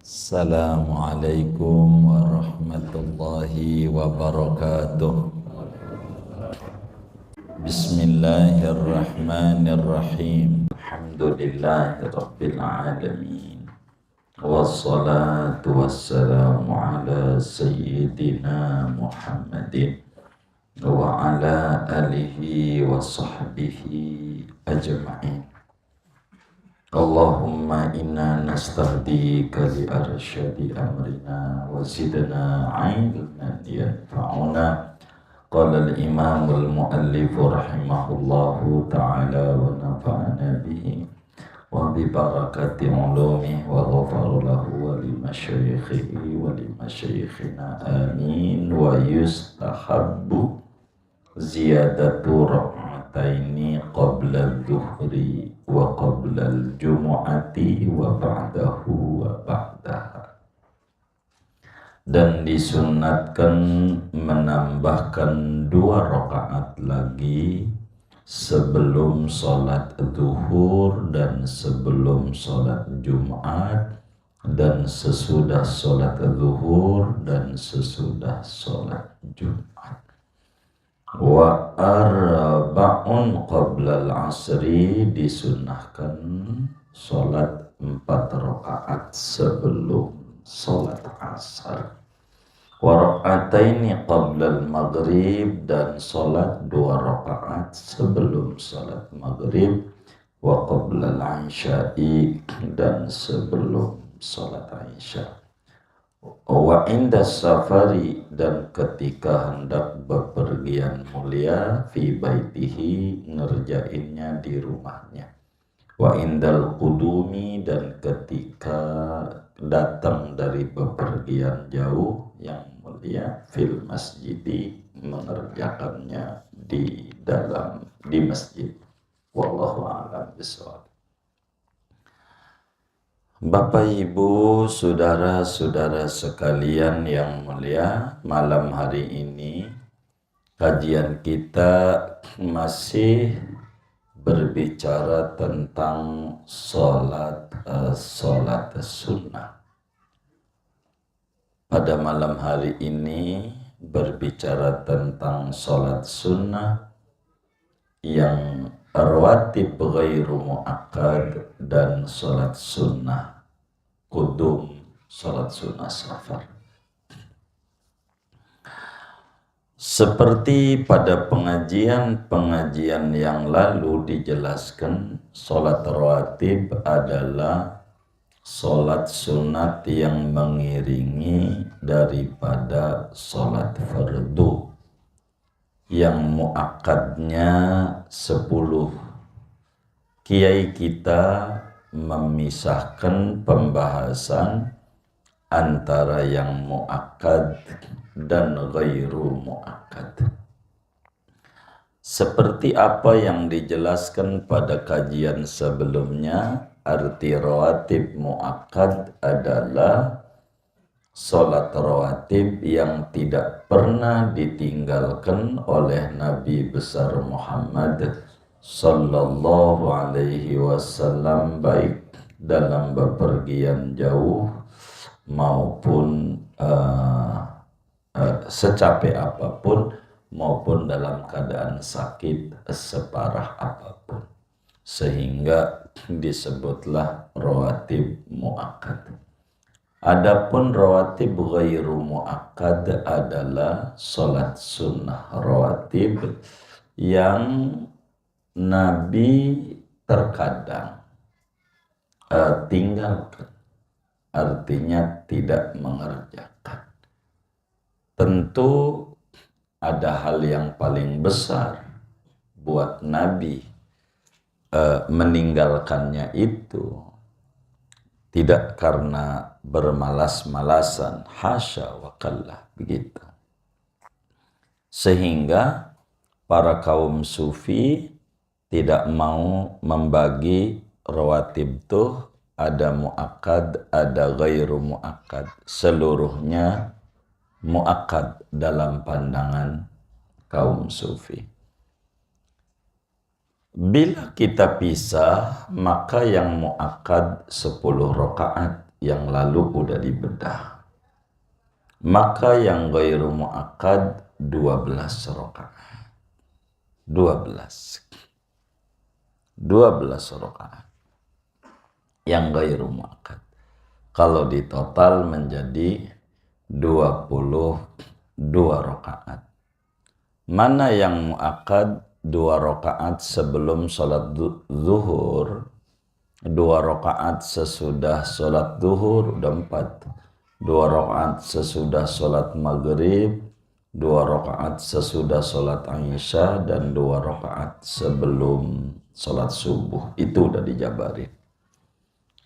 Assalamualaikum warahmatullahi wabarakatuh. Bismillahirrahmanirrahim. Alhamdulillahi rabbil alamin. Wassalatu wassalamu ala sayyidina Muhammadin wa ala alihi wa sahbihi ajma'in. Allahumma inna nastahdika li arsyadi amrina wa zidna ilman yanfa'una. Qala al-imam al-muallif rahimahullahu ta'ala wa nafa'ana bihi wa bi barakati ulumih wa ghafara lahu wa li masyayikhihi wa li masyayikhina amin. Wa yustahabbu ziyadatu rak'ataini qabla al-dhuhri wa qabla al-jumu'ati wa ba'dahu wa ba'daha. Dan disunatkan menambahkan 2 rakaat lagi sebelum sholat zuhur dan sebelum sholat Jumat, dan sesudah sholat zuhur dan sesudah sholat Jumat. Wa arba'un qabla al-asri, disunahkan sholat 4 rakaat sebelum sholat asar. Wa raka'ataini qabla al-maghrib, dan sholat 2 rakaat sebelum sholat maghrib. Wa qabla al-isya'i, dan sebelum sholat isya'. Wa inda safari, dan ketika hendak bepergian mulia, fi baitihi, ngerjainnya di rumahnya. Wa indal qudumi, dan ketika datang dari bepergian jauh yang mulia, fil masjidi, mengerjakannya di masjid. Wallahu a'lam bishawab. Bapak, Ibu, saudara-saudara sekalian yang mulia, malam hari ini kajian kita masih berbicara tentang sholat sunnah. Pada malam hari ini berbicara tentang sholat sunnah yang rawatib ghairu mu'akkad dan sholat sunnah qudum, sholat sunnah safar. Seperti pada pengajian yang lalu dijelaskan, sholat rawatib adalah sholat sunat yang mengiringi daripada sholat fardu, yang muakkadnya 10. Kiai kita memisahkan pembahasan antara yang muakkad dan ghairu muakkad. Seperti apa yang dijelaskan pada kajian sebelumnya, arti rawatib muakkad adalah sholat rawatib yang tidak pernah ditinggalkan oleh Nabi besar Muhammad sallallahu alaihi wasallam, baik dalam bepergian jauh maupun secapek apapun, maupun dalam keadaan sakit separah apapun, sehingga disebutlah rawatib muakkad. Adapun rawatib ghairu muakkad adalah sholat sunnah rawatib yang Nabi terkadang tinggalkan, artinya tidak mengerjakan. Tentu ada hal yang paling besar buat Nabi meninggalkannya itu tidak karena bermalas-malasan, hasya wa kallah, begitu. Sehingga para kaum sufi tidak mau membagi rawatib tuh ada muakkad, ada ghairu muakkad. Seluruhnya muakkad dalam pandangan kaum sufi. Bila kita pisah, maka yang muakkad 10 rakaat, yang lalu udah dibedah. Maka yang ghairu muakkad 12 rakaat. 12 rakaat yang ghairu muakkad. Kalau di total menjadi 22 rakaat. Mana yang muakkad? 2 rakaat sebelum sholat zuhur, 2 rakaat sesudah sholat zuhur, udah 4. 2 rakaat sesudah sholat maghrib, 2 rakaat sesudah sholat Isya, dan 2 rakaat sebelum sholat subuh. Itu udah dijabarin.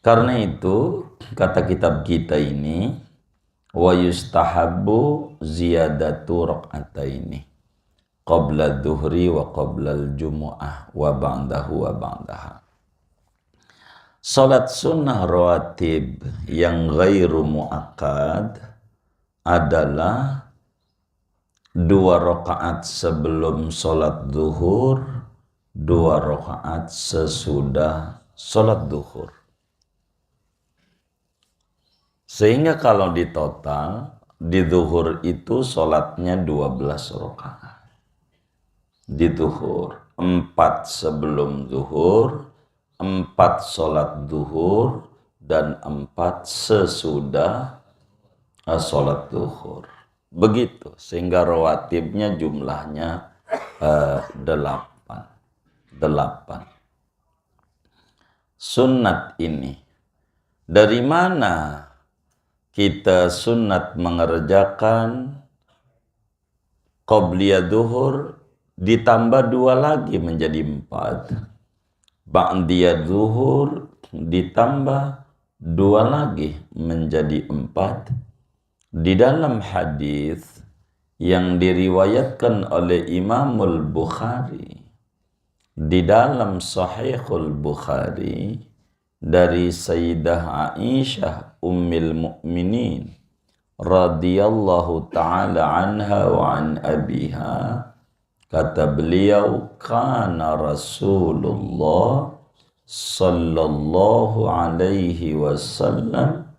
Karena itu kata kitab kita ini, wa yustahabbu ziyadatu rak'ataini qabla dhuhri wa qabla al-jumu'ah wa ba'dahu wa ba'daha. Salat sunnah rawatib yang ghairu muakkad adalah 2 rakaat sebelum salat zuhur, 2 rakaat sesudah salat zuhur. Sehingga kalau di total, di zuhur itu salatnya 12 rakaat. Di zuhur 4 sebelum zuhur, 4 sholat zuhur, dan 4 sesudah sholat zuhur. Begitu, sehingga rawatibnya jumlahnya 8. Sunnat ini, dari mana kita sunnat mengerjakan qobliyah zuhur ditambah 2 lagi menjadi 4. Ba'diyah zuhur ditambah 2 lagi menjadi 4. Di dalam hadis yang diriwayatkan oleh Imamul Bukhari, di dalam Sahihul Bukhari dari Sayyidah Aisyah Ummul Mukminin radhiyallahu ta'ala anha wa an abiha, kata beliau, kana Rasulullah sallallahu alaihi wasallam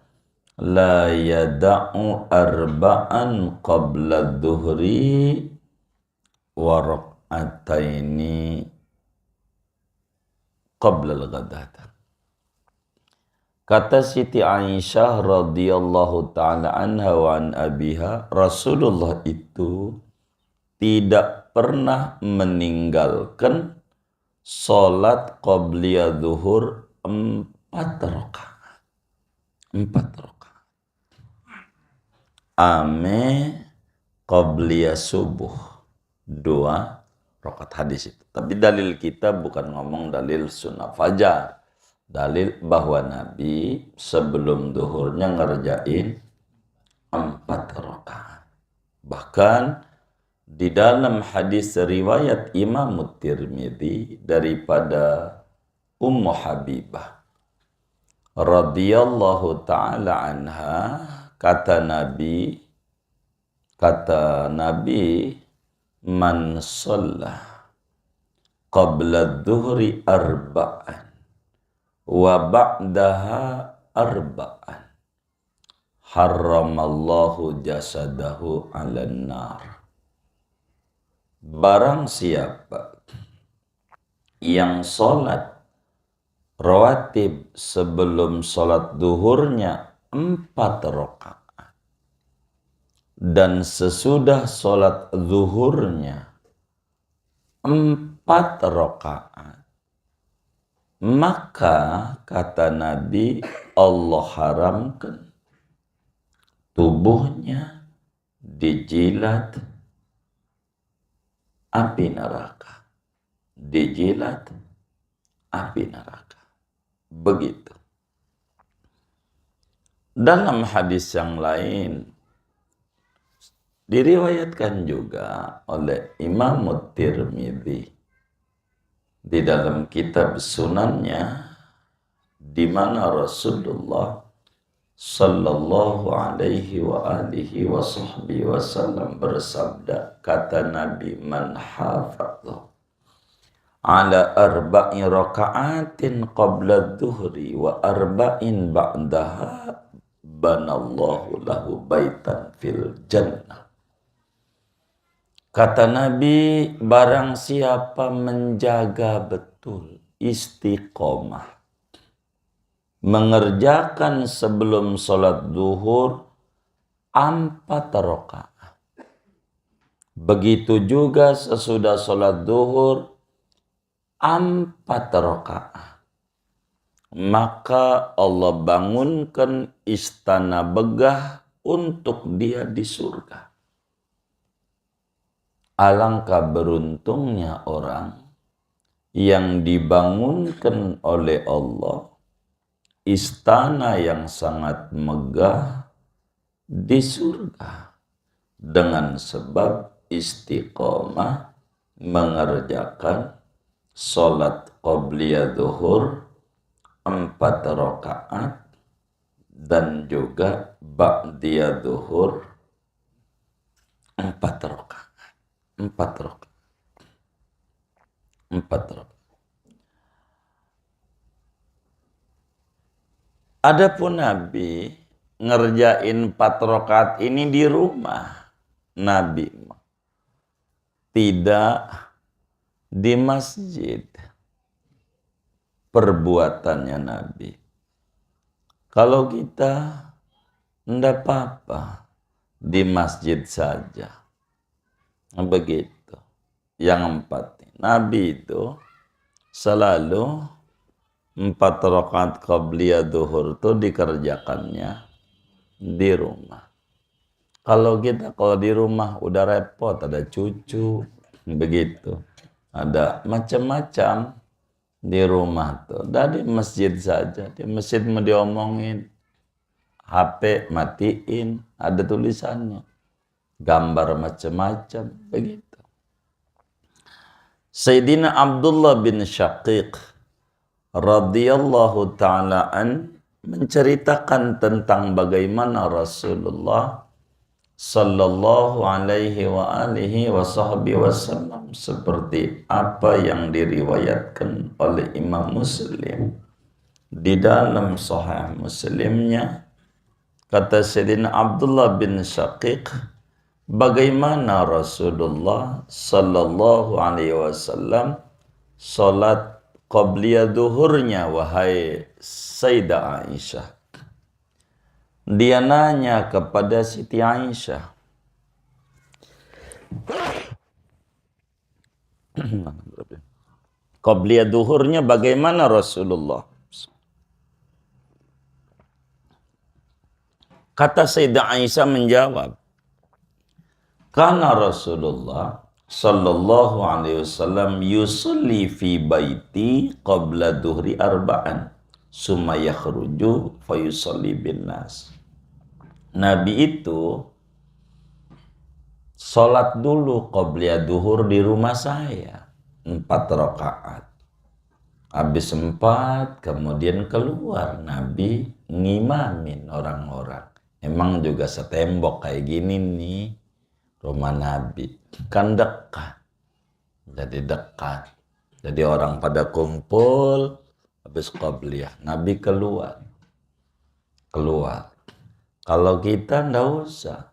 la yada'u arba'an qabla dhuhri wa rak'ataini qabla al-ghadata. Kata Siti Aisyah radhiyallahu ta'ala anha wa an abiha, Rasulullah itu tidak pernah meninggalkan sholat qobliyah zuhur 4 rakaat. 4 rakaat. Ame qobliyah subuh 2 rakaat, hadis itu. Tapi dalil kita bukan ngomong dalil sunnah fajar. Dalil bahwa Nabi sebelum zuhurnya ngerjain 4 rakaat. Bahkan di dalam hadis riwayat Imam Tirmidzi daripada Ummu Habibah radhiyallahu ta'ala anha, kata Nabi, man shalla qabla dhuhri arba'an wa ba'daha arba'an harramallahu jasadahu 'alan nar. Barang siapa yang sholat rawatib sebelum sholat zuhurnya 4 rakaat dan sesudah sholat zuhurnya 4 rakaat, maka kata Nabi, Allah haramkan tubuhnya dijilat api neraka. Dijilat api neraka. Begitu. Dalam hadis yang lain diriwayatkan juga oleh Imam Tirmidzi di dalam kitab sunannya, di mana Rasulullah sallallahu alaihi wa alihi wa sahbihi wasallam bersabda, kata Nabi, man hafadha ala arba'i raka'atin qabla dhuhri wa arba'in ba'daha banallahu lahu baitan fil jannah. Kata Nabi, barang siapa menjaga betul istiqomah, mengerjakan sebelum sholat duhur 4 rakaat. Begitu juga sesudah sholat duhur 4 rakaat. Maka Allah bangunkan istana begah untuk dia di surga. Alangkah beruntungnya orang yang dibangunkan oleh Allah istana yang sangat megah di surga dengan sebab istiqomah mengerjakan sholat qobliyah duhur 4 rakaat dan juga ba'diyah duhur 4 rakaat. 4 rakaat. 4 rakaat. Adapun Nabi ngerjain 4 rakaat ini di rumah. Nabi tidak di masjid. Perbuatannya Nabi. Kalau kita enggak apa-apa di masjid saja. Begitu. Yang 4. Nabi itu selalu 4 rakaat qabliyah duhur itu dikerjakannya di rumah. Kalau di rumah udah repot, ada cucu, begitu. Ada macam-macam di rumah tuh. Dari masjid saja. Di masjid mau diomongin, HP matiin, ada tulisannya. Gambar macam-macam, begitu. Sayyidina Abdullah bin Syaqiq radhiyallahu ta'ala menceritakan tentang bagaimana Rasulullah sallallahu alaihi wa alihi wa sahbihi wasallam seperti apa yang diriwayatkan oleh Imam Muslim di dalam Sahih Muslimnya. Kata Sayyidina Abdullah bin Syaqiq, bagaimana Rasulullah sallallahu alaihi wasallam salat qabliyah duhurnya, wahai Sayyidah Aisyah. Dia nanya kepada Siti Aisyah, qabliyah duhurnya bagaimana Rasulullah? Kata Sayyidah Aisyah menjawab, karena Rasulullah sallallahu alaihi wasallam yusalli fi baiti qabla duhri arba'an summa yakhruju fayusalli bin nas. Nabi itu sholat dulu qabliyah duhur di rumah saya 4 rakaat. Habis 4 kemudian keluar Nabi ngimamin orang-orang. Emang juga setembok kayak gini nih rumah Nabi, kan dekat. Jadi dekat. Jadi orang pada kumpul habis qabliyah, Nabi keluar. Kalau kita ndak usah.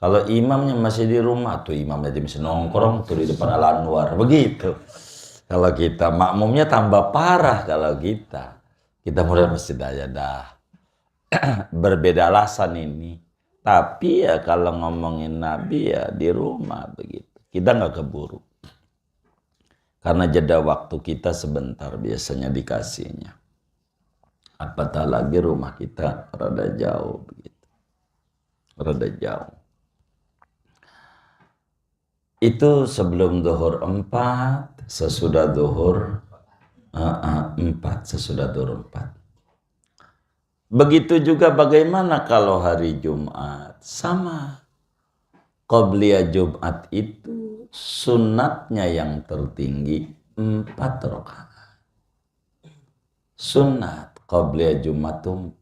Kalau imamnya masih di rumah tuh, imamnya masih nongkrong tuh di depan Al-Anwar, begitu. Kalau kita makmumnya tambah parah. Kalau kita mulai masjid aja dah. Berbeda alasan ini. Tapi ya kalau ngomongin Nabi ya di rumah begitu. Kita nggak keburu. Karena jeda waktu kita sebentar biasanya dikasihnya. Apatah lagi rumah kita rada jauh begitu. Rada jauh. Itu sebelum duhur 4, sesudah duhur 4, sesudah duhur 4. Begitu juga bagaimana kalau hari Jumat? Sama. Qabliyah Jumat itu sunatnya yang tertinggi 4 rakaat. Sunat qabliyah Jumat itu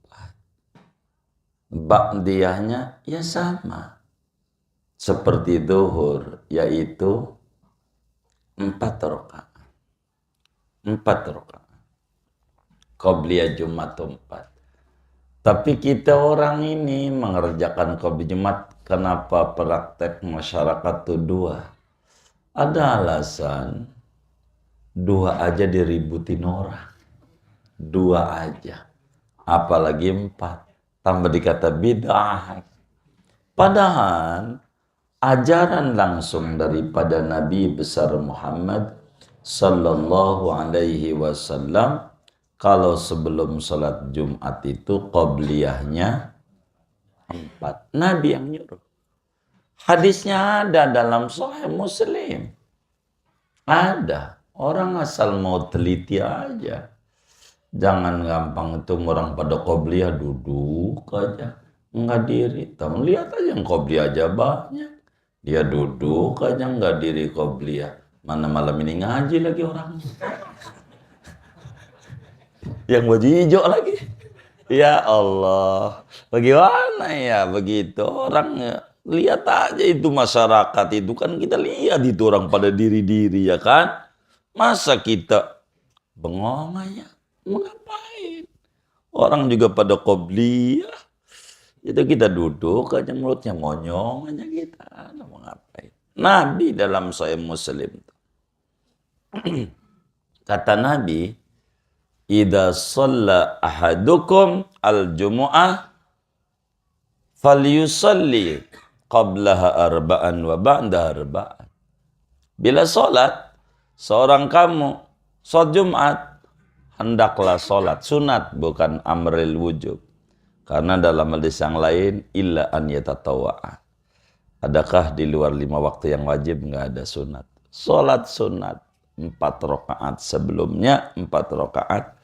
4. Ba'diyahnya ya sama. Seperti duhur, yaitu 4 rakaat. 4 rakaat. Qabliyah Jumat 4. Tapi kita orang ini mengerjakan qobliyah Jumat, kenapa praktek masyarakat itu dua? Ada alasan, dua aja diributin orang. Dua aja. Apalagi empat. Tambah dikata bid'ah. Padahal ajaran langsung daripada Nabi besar Muhammad sallallahu alaihi wasallam, kalau sebelum sholat Jumat itu qobliyahnya 4. Nabi yang nyuruh. Hadisnya ada dalam Sahih Muslim. Ada. Orang asal mau teliti aja. Jangan gampang itu orang pada qobliyah duduk aja. Enggak diri. Lihat aja yang qobliyah aja banyak. Dia duduk aja enggak diri qobliyah. Mana malam ini ngaji lagi orangnya. Yang baju hijau lagi. Ya Allah. Bagaimana ya begitu orangnya. Lihat aja itu masyarakat itu kan kita lihat itu orang pada diri-diri ya kan. Masa kita bengong aja. Ngapain? Orang juga pada qobliyah. Itu kita duduk aja mulutnya monyong aja kita. Mau ngapain? Nabi dalam Sahih Muslim. Kata Nabi, idza shalla ahadukum al-jumu'ah falyusalli qablaha arba'an wa ba'daha arba'an. Bila salat seorang kamu salat Jumat, hendaklah salat sunat bukan amril wujub. Karena dalam hadis yang lain illa an yatatawwa'a. Adakah di luar 5 waktu yang wajib enggak ada sunat? Salat sunat 4 rakaat sebelumnya, 4 rakaat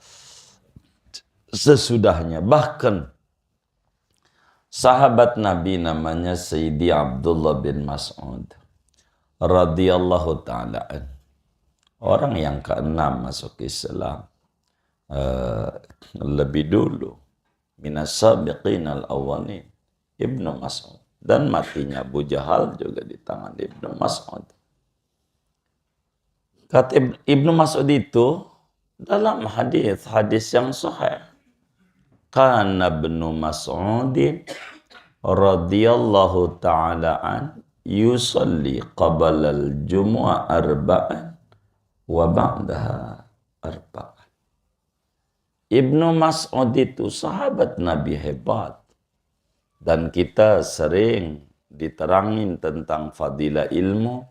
sesudahnya. Bahkan sahabat Nabi namanya Sayyidi Abdullah bin Mas'ud radhiyallahu ta'ala an. Orang yang ke-6 masuk Islam lebih dulu minas sabiqin al-awwalin, Ibnu Mas'ud. Dan matinya Abu Jahal juga di tangan Ibnu Mas'ud. Kata Ibnu Mas'ud itu dalam hadis yang sahih, kana Ibnu Mas'udin radhiyallahu ta'ala an yusalli qabla al-jumu'ah arba'an wa ba'daha arba'an. Ibnu Mas'ud itu sahabat Nabi hebat. Dan kita sering diterangin tentang fadilah ilmu.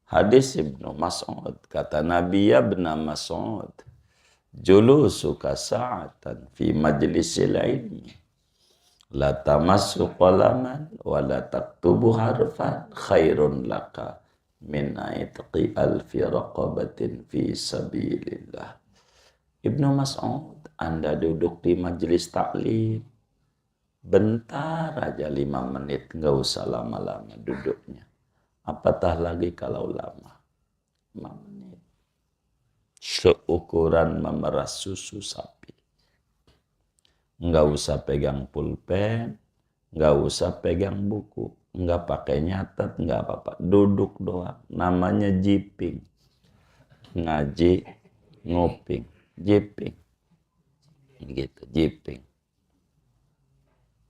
Hadis Ibnu Mas'ud. Kata Nabi, ya Ibnu Mas'ud, julusuka sa'atan fi majlisil ilmi. La tamassu qalaman wa la taktubu harfan khairun laka min aitqi alfi raqabatin fi sabilillah. Ibnu Mas'ud, Anda duduk di majelis taklim. Bentar aja 5 menit, nggak usah lama-lama duduknya. Apatah lagi kalau lama. 5 menit. Seukuran memeras susu sapi. Nggak usah pegang pulpen, nggak usah pegang buku, nggak pakai nyatet, nggak apa-apa. Duduk doang. Namanya jiping. Ngaji, nguping. Jiping. Begitu, jiping.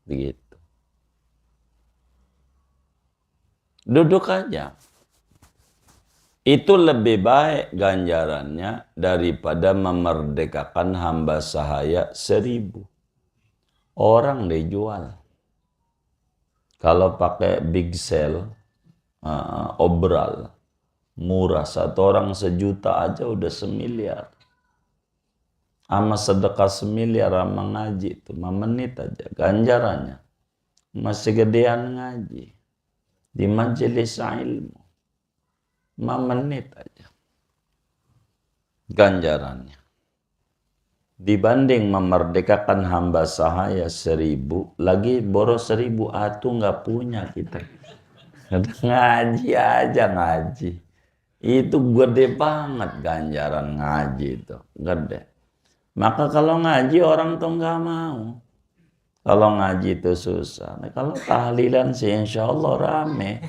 Begitu. Duduk aja. Itu lebih baik ganjarannya daripada memerdekakan hamba sahaya 1000. Orang dijual. Kalau pakai big sale, obral, murah. 1 orang 1 juta aja udah 1 miliar. Sama sedekah 1 miliar sama ngaji itu 5 menit aja ganjarannya. Masih gedean ngaji di majelis ilmu. 5 menit aja ganjarannya. Dibanding memerdekakan hamba sahaya 1000, lagi boros 1000 atuh nggak punya kita. Ngaji aja ngaji. Itu gede banget ganjaran ngaji itu, gede. Maka kalau ngaji orang tuh nggak mau. Kalau ngaji itu susah. Nah, kalau tahlilan sih insya Allah rame.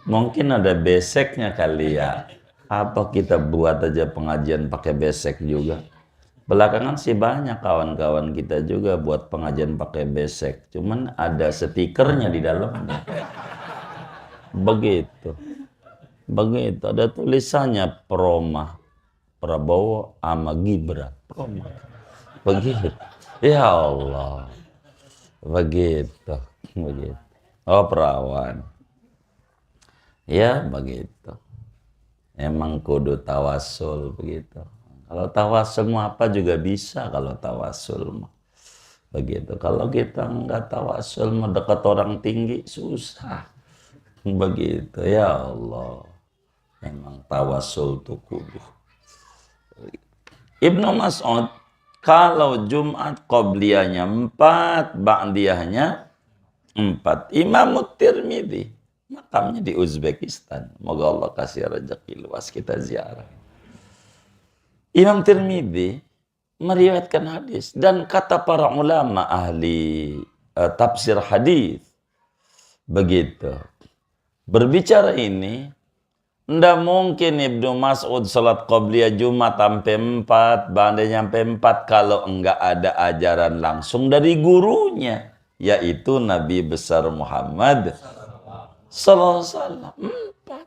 Mungkin ada beseknya kali ya. Apa kita buat aja pengajian pakai besek juga. Belakangan sih banyak kawan-kawan kita juga buat pengajian pakai besek. Cuman ada stikernya di dalamnya. Begitu. Begitu. Ada tulisannya Proma, Prabowo sama Gibran. Proma. Begitu. Ya Allah. Begitu. Begitu. Oh, perawan. Ya, begitu. Emang kudu tawasul begitu. Kalau tawasul mah apa juga bisa kalau tawasul mah. Begitu. Kalau kita nggak tawasul mah dekat orang tinggi susah. Begitu. Ya Allah. Memang tawasul tuh kudu. Ibnu Mas'ud, kalau Jumat qobliyahnya 4, ba'diyahnya 4. Imam Tirmidzi, makamnya di Uzbekistan. Moga Allah kasih rezeki luas kita ziarah. Imam Tirmidzi meriwayatkan hadis, dan kata para ulama ahli tafsir hadis begitu. Berbicara ini, ndak mungkin Ibnu Mas'ud salat qobliyah Jumat sampai 4, bandanya sampai 4 kalau enggak ada ajaran langsung dari gurunya, yaitu Nabi besar Muhammad sallallahu alaihi wasallam. 4.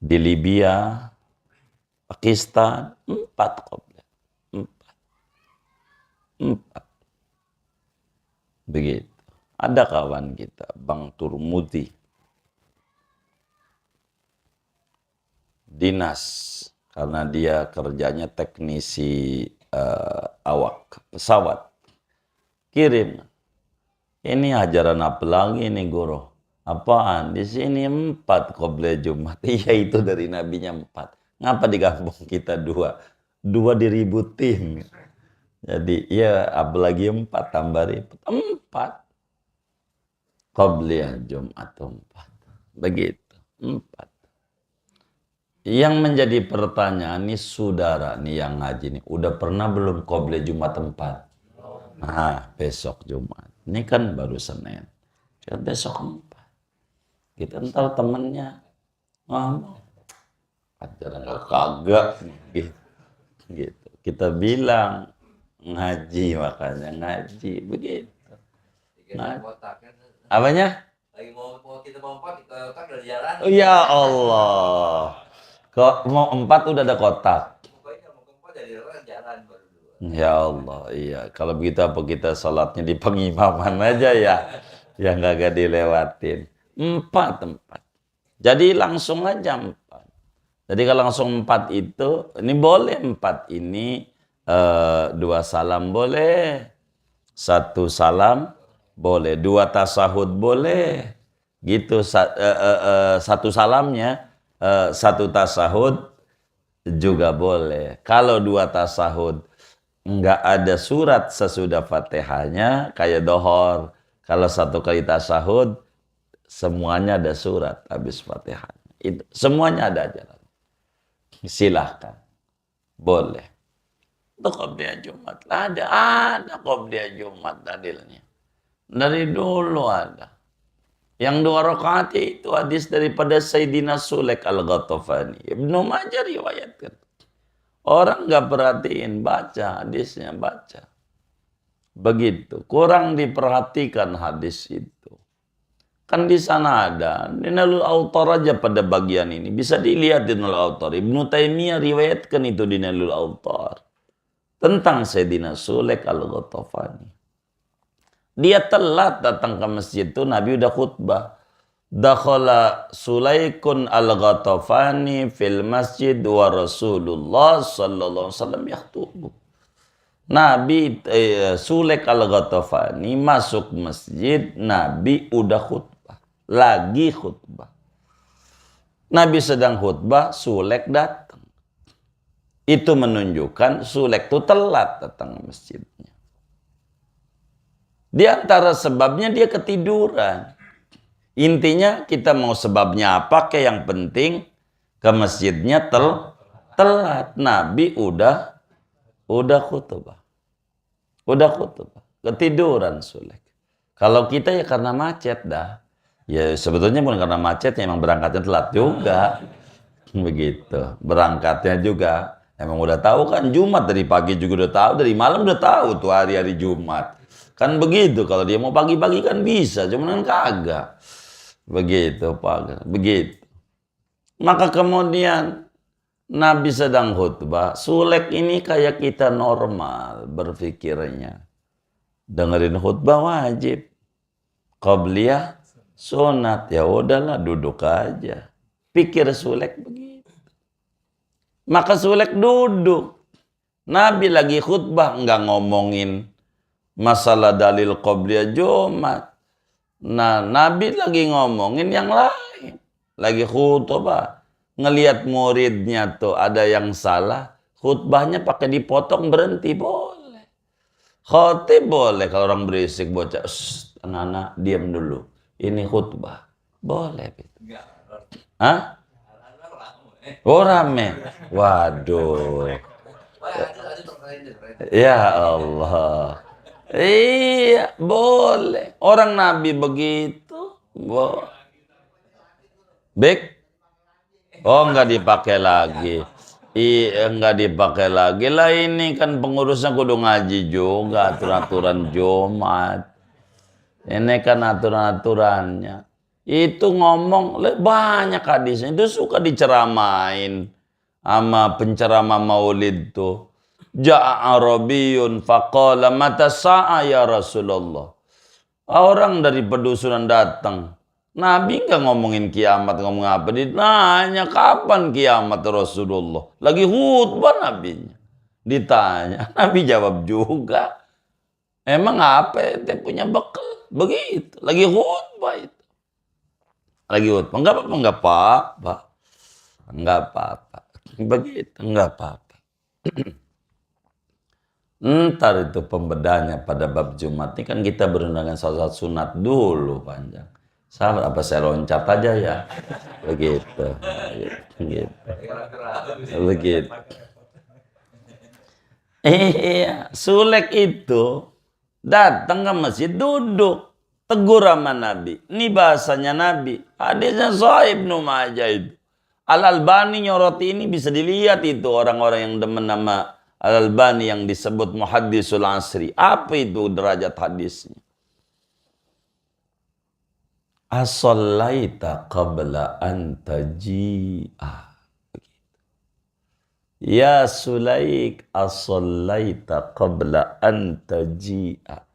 Di Libya, Pakistan, 4 qobliyah. 4. Begitu. Ada kawan kita, Bang Turmudi, dinas, karena dia kerjanya teknisi awak pesawat. Kirim, ini ajaran apa lagi nih guru? Apaan? Di sini 4 qobliyah Jumat. Iya, itu dari nabinya 4. Ngapa di kampung kita 2? 2 diributin. Jadi ya apalagi 4 tambah ribut. 4 qobliyah Jumat 4. Begitu. 4. Yang menjadi pertanyaan nih saudara nih yang ngaji nih, udah pernah belum qobliyah Jumat 4? Nah, besok Jumat. Ini kan baru Senin. Kan besok 4. Kita ntar temennya ngomong, ajaran kagak gitu. Kita bilang ngaji, makanya ngaji begitu. Nah, apanya? Lagi mau kita mau 4 kan udah jalan. Oh, ya Allah. Kok mau 4 udah ada kotak? Pokoknya mau ke 4 dari jalan baru 2. Ya Allah, iya. Kalau begitu apa kita sholatnya di pengimaman aja ya, yang kagak dilewatin. 4. Jadi langsung aja 4. Jadi kalau langsung 4 itu, ini boleh 4 ini 2 salam boleh, 1 salam boleh, 2 tasahud boleh, gitu. 1 salamnya, 1 tasahud juga boleh. Kalau 2 tasahud nggak ada surat sesudah Fatihahnya, kayak dohor. Kalau 1 kali tasahud, semuanya ada surat habis Fatihah. Itu semuanya ada ajaran. Silahkan. Boleh. Itu qobliyah Jumat. Ada qobliyah Jumat dalilnya. Dari dulu ada. Yang 2 rakaat itu hadis daripada Sayyidina Sulek Al-Ghatafani. Ibnu Majah riwayatkan. Orang nggak perhatiin, baca hadisnya, baca. Begitu. Kurang diperhatikan hadis itu. Kan di sana ada. Di Nailul Autar aja pada bagian ini. Bisa dilihat di Nailul Autar. Ibnu Taimiyah riwayatkan itu di Nailul Autar. Tentang Sayyidina Sulek Al-Ghatafani. Dia telat datang ke masjid itu, Nabi udah khutbah. Dakhala Sulaikun Al-Ghatafani fil masjid wa Rasulullah sallallahu alaihi wasallam yaktubu. Nabi Sulek Al-Ghatafani masuk masjid, Nabi udah khutbah. Lagi khutbah. Nabi sedang khutbah, Sulek datang. Itu menunjukkan Sulek itu telat datang ke masjidnya. Di antara sebabnya dia ketiduran. Intinya kita mau sebabnya apa, kayak yang penting ke masjidnya telat. Nabi udah khutbah. Udah khutbah. Ketiduran Sulek. Kalau kita ya karena macet dah. Ya sebetulnya bukan karena macet, emang berangkatnya telat juga. Begitu. Berangkatnya juga. Emang udah tahu kan Jumat, dari pagi juga udah tahu, dari malam udah tahu tuh hari-hari Jumat. Kan begitu, kalau dia mau pagi-pagi kan bisa, cuman kan kagak. Begitu Pak, begitu. Maka kemudian Nabi sedang khutbah, Sulek ini kayak kita normal berpikirnya. Dengerin khutbah wajib. Qabliyah sunat, ya udahlah duduk aja. Pikir Sulek begitu. Maka Sulek duduk. Nabi lagi khutbah nggak ngomongin masalah dalil Qabliyah Jumat. Nah, Nabi lagi ngomongin yang lain. Lagi khutbah. Ngelihat muridnya tuh ada yang salah, khutbahnya pakai dipotong, berhenti, boleh. Khotib boleh kalau orang berisik, bocah, anak-anak diam dulu. Ini khutbah. Boleh. Hah? Oh, rame. Waduh. Ya Allah. Iya, boleh. Orang Nabi begitu. Baik. Oh, enggak dipakai lagi. Iya, enggak dipakai lagi. Lah ini kan pengurusnya kudu ngaji juga, aturan-aturan Jumat. Ini kan aturan-aturannya. Itu ngomong banyak hadisnya. Itu suka diceramain sama penceramah maulid tuh. Ja'a Arabiyun faqala mata sa'a ya Rasulullah. Orang dari pedusunan datang. Nabi nggak ngomongin kiamat, ngomong apa? Dia nanya kapan kiamat Rasulullah. Lagi khutbah Nabinya. Ditanya, Nabi jawab juga. Emang apa? Ente punya bekal? Begitu. Lagi khutbah itu. Lagi khutbah. Enggak apa-apa, enggak apa-apa. Enggak apa-apa. Begitu, enggak apa-apa. Ntar itu pembedanya pada bab Jumat ini kan kita berundangan salat sunat dulu panjang. Sahabat apa saya loncat aja ya? Begitu. Begitu. Iya, Sulek itu datang ke masjid, duduk, tegur sama Nabi. Ini bahasanya Nabi. Hadisnya Sahih Ibnu Majah itu. Al-Albani nyoroti ini, bisa dilihat itu orang-orang yang demen nama Al-Albani yang disebut Muhaddisul Asri. Apa itu derajat hadisnya? As-sallaita qabla an taji'a. Ya Sulaik, as-sallaita qabla an taji'a.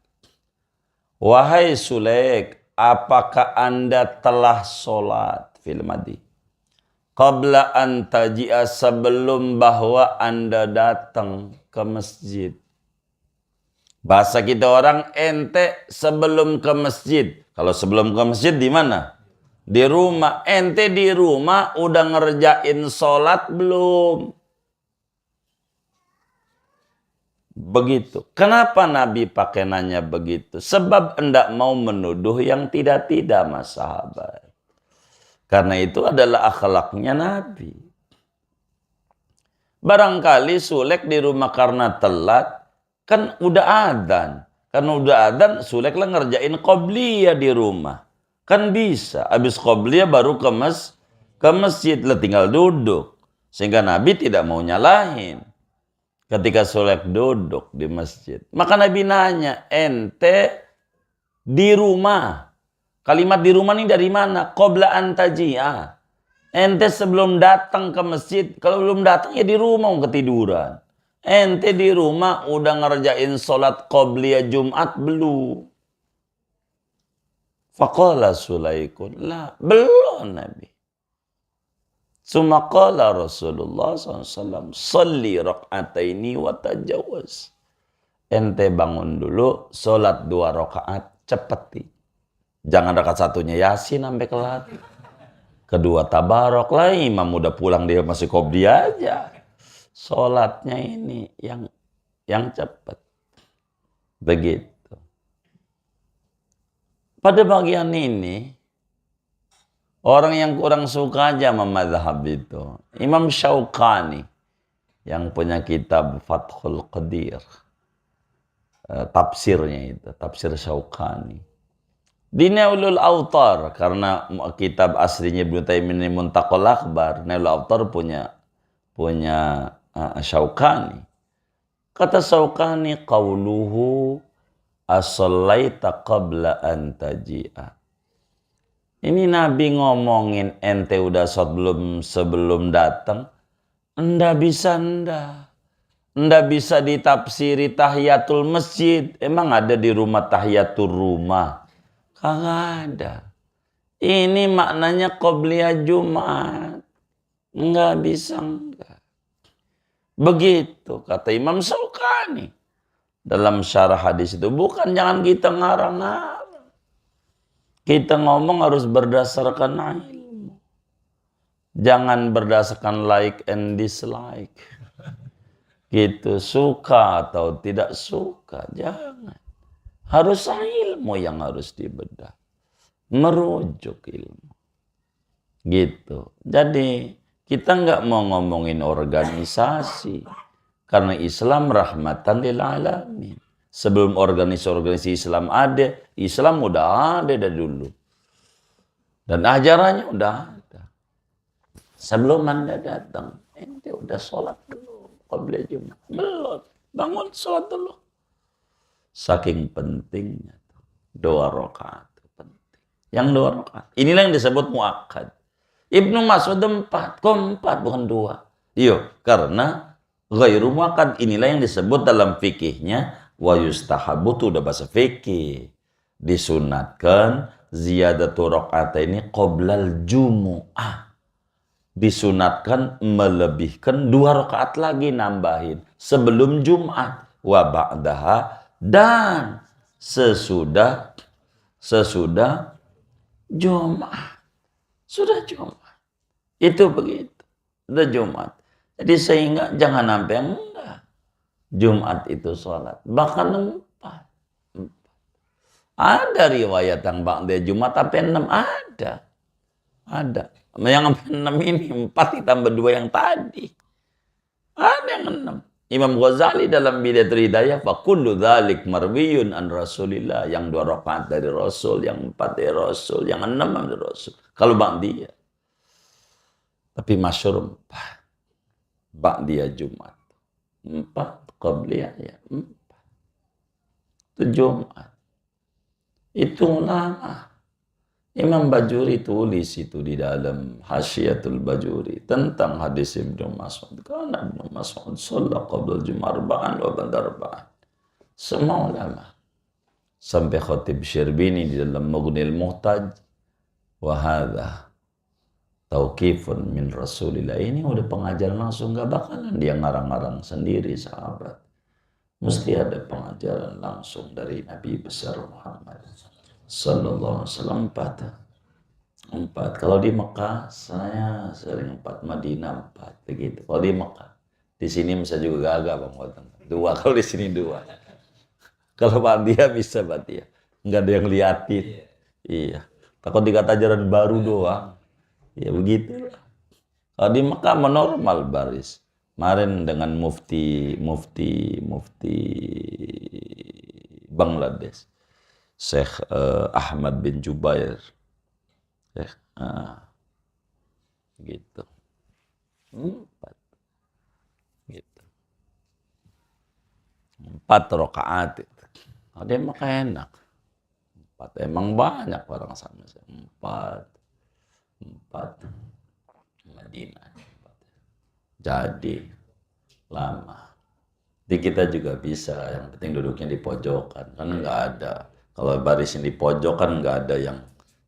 Wahai Sulaik, apakah Anda telah sholat fil madi? Qabla an taji'a, sebelum bahwa Anda datang ke masjid. Bahasa kita orang, ente sebelum ke masjid. Kalau sebelum ke masjid di mana? Di rumah. Ente di rumah udah ngerjain sholat belum? Begitu. Kenapa Nabi pakai nanya begitu? Sebab hendak mau menuduh yang tidak-tidak, mas sahabat. Karena itu adalah akhlaknya Nabi. Barangkali Sulek di rumah karena telat, kan udah adzan. Karena udah adzan, Sulek lah ngerjain qobliyah di rumah. Kan bisa. Habis qobliyah baru ke masjid lah, tinggal duduk. Sehingga Nabi tidak mau nyalahin. Ketika Sulek duduk di masjid. Maka Nabi nanya, ente di rumah. Kalimat di rumah ini dari mana? Qabla an taji'a. Ente sebelum datang ke masjid. Kalau belum datang ya di rumah ketiduran. Ente di rumah udah ngerjain sholat qobliyah Jumat belum? Faqala Sulaikun, la, belum Nabi. Sumaqala Rasulullah SAW, salli rak'ataini wa tajawaz. Ente bangun dulu, sholat 2 rakaat, cepeti. Jangan rakaat satunya Yasin sampai kelar. Kedua tabarok lah, imam udah pulang dia masih qobliyah aja. Sholatnya ini yang cepat. Begitu. Pada bagian ini, orang yang kurang suka aja sama mazhab itu. Imam Syaukani yang punya kitab Fathul Qadir. Tafsirnya itu, tafsir Syaukani. Di Nailul Autar, karena kitab aslinya Ibnu Taimiyah Muntaqal Akhbar, Nailul Autar punya Syaukani. Kata Syaukani, qauluhu as-sallaita qabla an taji'a. Ini Nabi ngomongin ente udah sholat sebelum datang. Ndak bisa ditafsiri tahiyatul masjid. Emang ada di rumah tahiyatul rumah? Kagak ada. Ini maknanya qobliyah Jumat. Enggak bisa, enggak. Begitu kata Imam Syaukani dalam syarah hadis itu. Bukan jangan kita ngarang-ngarang. Kita ngomong harus berdasarkan ilmu. Jangan berdasarkan like and dislike. Gitu, suka atau tidak suka, jangan. Harus ilmu yang harus dibedah. Merujuk ilmu. Gitu. Jadi kita nggak mau ngomongin organisasi. Karena Islam rahmatan lil alamin. Sebelum organisasi Islam ada, Islam udah ada dari dulu. Dan ajarannya udah ada. Sebelum Anda datang, ente udah sholat dulu. Qobliyah Jumat. Belum. Bangun sholat dulu. Saking pentingnya. 2 rakaat. Penting. Yang 2 rakaat. Inilah yang disebut muakkad. Ibnu Mas'ud 4. Kok 4 bukan 2? Iya. Karena ghairu muakkad. Inilah yang disebut dalam fikihnya. Wa yustahabu itu udah bahasa fikih. Disunatkan. Ziyadatu rakaataini qoblal jumu'ah. Disunatkan melebihkan 2 rakaat lagi nambahin sebelum Jumat wa ba'daha dan sesudah Jumat. Sudah Jumat. Itu begitu. Sudah Jumat. Jadi sehingga jangan sampai enggak. Jumat itu sholat. Bahkan 4. Ada riwayat yang ba'da Jumat sampai 6 ada. Ada. Yang 6 ini 4 ditambah 2 yang tadi. Ada yang 6. Imam Ghazali dalam Bidayatul Hidayah, fa kullu dzalik marwiyun an Rasulillah, yang 2 rakaat dari Rasul, yang 4 dari Rasul, yang 6 dari Rasul. Kalau ba'diyah. Tapi masyhur 4. Ba'diyah Jumat. 4 qabliyah ya 4. Itu Jumat. Itu ulama. Imam Bajuri tulis itu di dalam Hasyiatul Bajuri tentang hadis Ibnu Mas'ud. Karena Ibnu Mas'ud sholat qabla Jumat arba'an wa ba'da arba'an. Semua ulama. Sampai Khatib Syirbini di dalam Mughnil Muhtaj. Wa hadha tauqifun min Rasulillah. Ini udah pengajaran langsung. Gak bakalan dia ngarang-ngarang sendiri sahabat. Mesti ada pengajaran langsung dari Nabi besar Muhammad sallallahu alaihi wasallam. 4. Kalau di Mekah saya sering 4, Madinah 4 begitu. Kalau di Mekah, di sini bisa juga gagah Bang Walter. 2 kalau di sini 2. Kalau Ba'diyah bisa Ba'diyah. Enggak ada yang liatin. Iya. Takut dikata ajaran baru doang. Ya begitu. Kalau di Mekah normal baris. Kemarin dengan mufti Bangladesh. Syekh Ahmad bin Jubair. Gitu. 4. Gitu. 4 rakaat itu. Ada yang makan enak. 4. Emang banyak orang sama. 4. Madinah. 4. Jadi lama. Di kita juga bisa. Yang penting duduknya di pojokan. Kan nggak ada. Kalau barisin di pojok kan nggak ada yang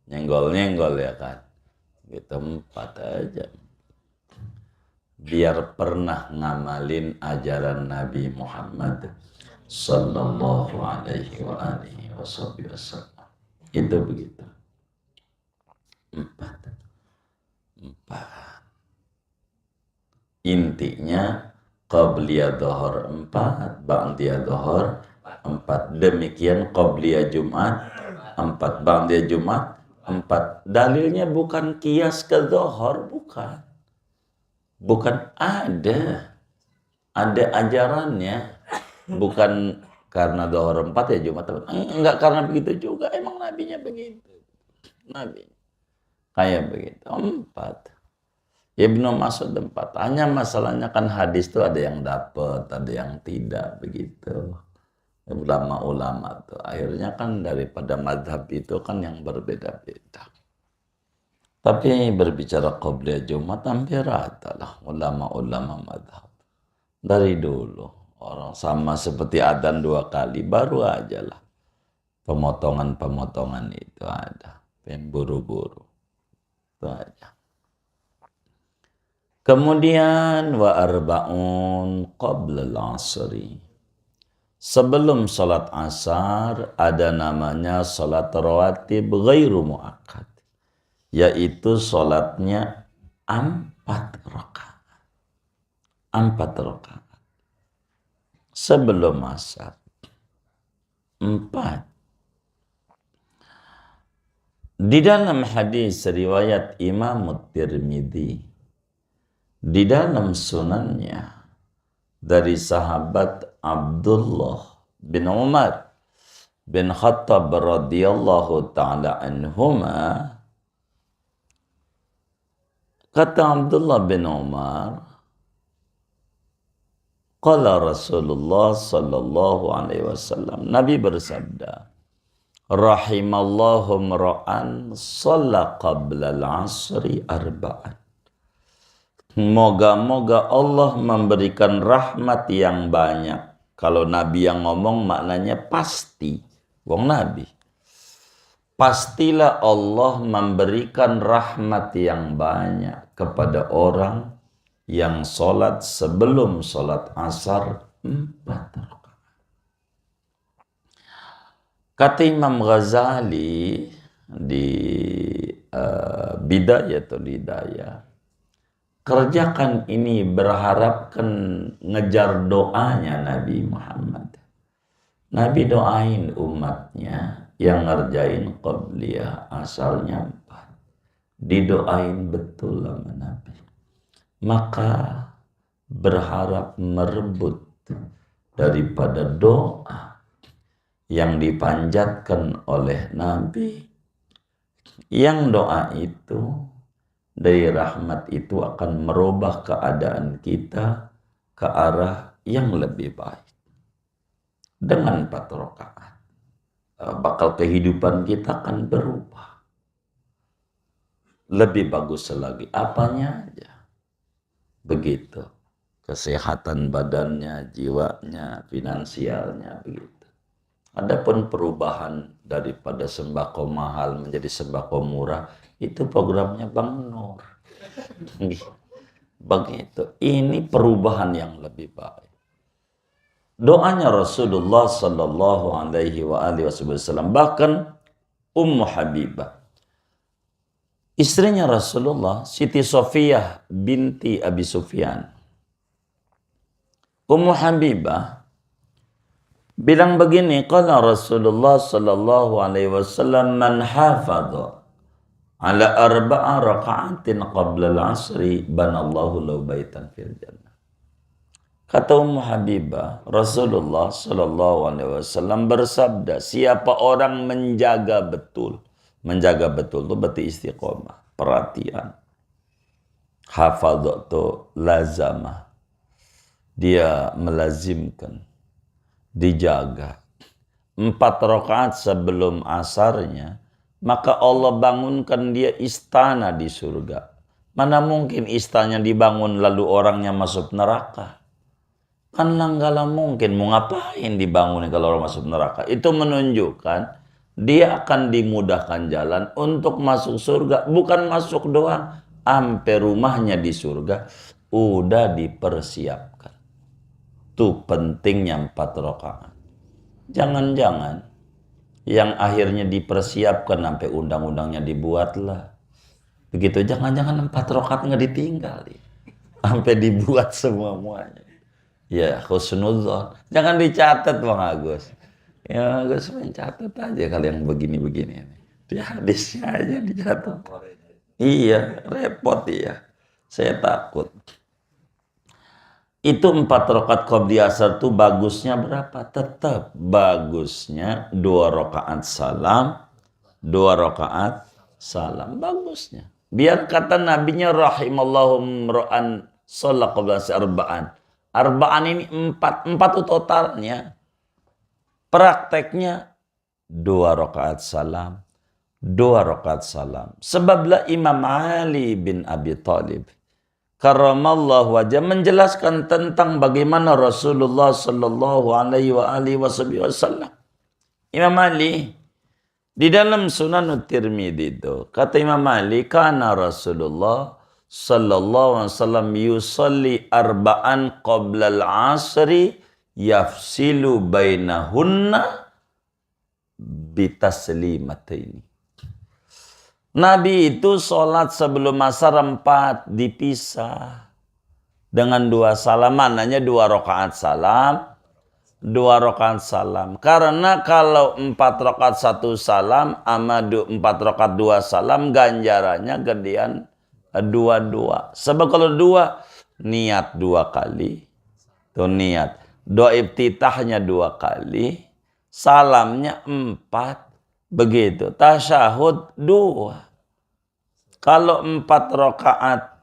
nyenggol-nyenggol ya kan. Gitu 4 aja. Biar pernah ngamalin ajaran Nabi Muhammad sallallahu alaihi wa alihi wasallam. Itu begitu. 4. Intinya qabliyah dhuhur 4, ba'diyah dhuhur 4. Demikian qabliyah Jumat 4, ba'diyah Jumat 4. Dalilnya bukan kias ke dhuhur, bukan ada ajarannya, bukan karena dhuhur 4 ya Jumat 4. Enggak karena begitu juga, emang nabinya begitu. Nabi kayak begitu 4. Ibnu Mas'ud 4. Hanya masalahnya kan hadis itu ada yang dapat, ada yang tidak begitu. Ulama-ulama tuh akhirnya kan daripada madhab itu kan yang berbeda-beda. Tapi berbicara Qobliyah Jumat hampir rata lah ulama-ulama madhab. Dari dulu orang sama seperti adzan 2 kali baru aja lah. Pemotongan-pemotongan itu ada. Pemburu-buru. Itu aja. Kemudian wa arba'un qabla al-asri. Sebelum salat asar ada namanya salat rawatib ghairu muakkad, yaitu salatnya 4 rakaat. 4 rakaat. Sebelum asar 4. Di dalam hadis riwayat Imam Tirmidzi, di dalam sunannya dari sahabat Abdullah bin Umar bin Khattab radhiyallahu ta'ala anhuma, kata Abdullah bin Umar, qala Rasulullah sallallahu alaihi wasallam, Nabi bersabda, rahimallahu mra'an shalla qabla al-'asri arba'an. Moga-moga Allah memberikan rahmat yang banyak. Kalau Nabi yang ngomong maknanya pasti. Wong Nabi. Pastilah Allah memberikan rahmat yang banyak kepada orang yang sholat sebelum sholat asar 4 rakaat. Kata Imam Ghazali di Bidayatul Hidayah, kerjakan ini berharapkan ngejar doanya Nabi Muhammad. Nabi doain umatnya yang ngerjain Qobliyah asalnya 4. Didoain betul sama Nabi. Maka berharap merebut daripada doa yang dipanjatkan oleh Nabi. Yang doa itu dari rahmat itu akan merubah keadaan kita ke arah yang lebih baik. Dengan 4 rakaat, bakal kehidupan kita akan berubah. Lebih bagus lagi. Apanya aja. Begitu. Kesehatan badannya, jiwanya, finansialnya, begitu. Adapun perubahan daripada sembako mahal menjadi sembako murah, itu programnya Bang Nur. Begitu. Ini perubahan yang lebih baik. Doanya Rasulullah sallallahu alaihi wasallam, bahkan Ummu Habibah, istrinya Rasulullah, Siti Sofiyah binti Abi Sufyan. Ummu Habibah bilang begini, qala Rasulullah sallallahu alaihi wasallam, man hafadha ala 4 raka'atin qabla al-'asri banallahu lahu baitan fil jannah. Kata Ummu Habibah, Rasulullah sallallahu alaihi wasallam bersabda, siapa orang menjaga betul itu berarti istiqomah, perhatian. Hafadha itu lazamah, dia melazimkan, dijaga 4 rakaat sebelum asarnya, maka Allah bangunkan dia istana di surga. Mana mungkin istananya dibangun lalu orangnya masuk neraka? Kan nggak mungkin. Mau ngapain dibangun kalau orang masuk neraka? Itu menunjukkan dia akan dimudahkan jalan untuk masuk surga. Bukan masuk doang, sampai rumahnya di surga udah dipersiapkan. Tuh pentingnya 4 rakaat. Jangan-jangan yang akhirnya dipersiapkan sampai undang-undangnya dibuatlah. Begitu, jangan-jangan 4 rakaat nggak ditinggalin. Sampai dibuat semuanya. Ya, husnudzon. Jangan dicatat Bang Agus. Ya, Agus mencatat aja kalau yang begini-begini. Di hadisnya aja dicatat. Iya, repot ya. Saya takut. Itu 4 rakaat qobliyah asar itu bagusnya berapa? Tetap bagusnya 2 rakaat salam, 2 rakaat salam. Bagusnya. Biar kata nabinya rahimallahu mra'an shalla qabla arba'an. Arba'an ini 4 itu totalnya. Prakteknya 2 rakaat salam, 2 rakaat salam. Sebablah Imam Ali bin Abi Thalib karramallahu wajah menjelaskan tentang bagaimana Rasulullah sallallahu alaihi wasallam. Imam Ali di dalam Sunan Tirmidzi itu kata Imam Ali, kana Rasulullah sallallahu alaihi wasallam yusalli arba'an qabla al-'asri yafsilu bainahunna bitaslimataini. Nabi itu sholat sebelum asar 4 dipisah dengan 2 salam, maknanya 2 rakaat salam, 2 rakaat salam. Karena kalau 4 rakaat 1 salam sama 4 rakaat 2 salam ganjarannya gedean 2. Sebab kalau 2 niat 2 kali, tuh niat. Doa iftitahnya 2 kali, salamnya 4, begitu. Tasyahud 2. Kalau 4 rakaat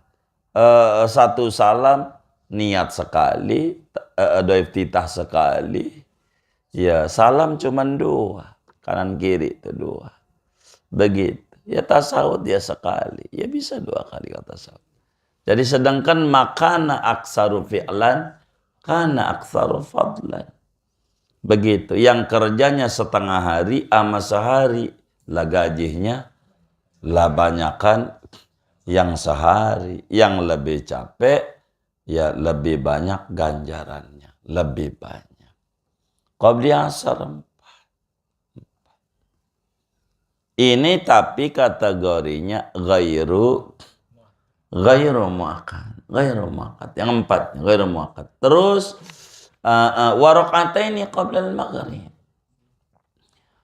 1 salam, niat sekali, doa iftitah sekali, ya salam cuma 2, kanan kiri itu 2, begitu. Ya tasawuf dia sekali, ya bisa 2 kali kata tasawuf. Jadi sedangkan makana aksaru fi'lan, kana aksaru fadlan. Begitu. Yang kerjanya setengah hari ama sehari, lah gajinya lah banyakan yang sehari. Yang lebih capek, ya lebih banyak ganjarannya, lebih banyak. Qabli asar 4. Ini tapi kategorinya ghairu muakkad. Ghairu muakkad. Yang 4, ghairu muakkad. Terus wa raka'ataini qabla al-maghrib.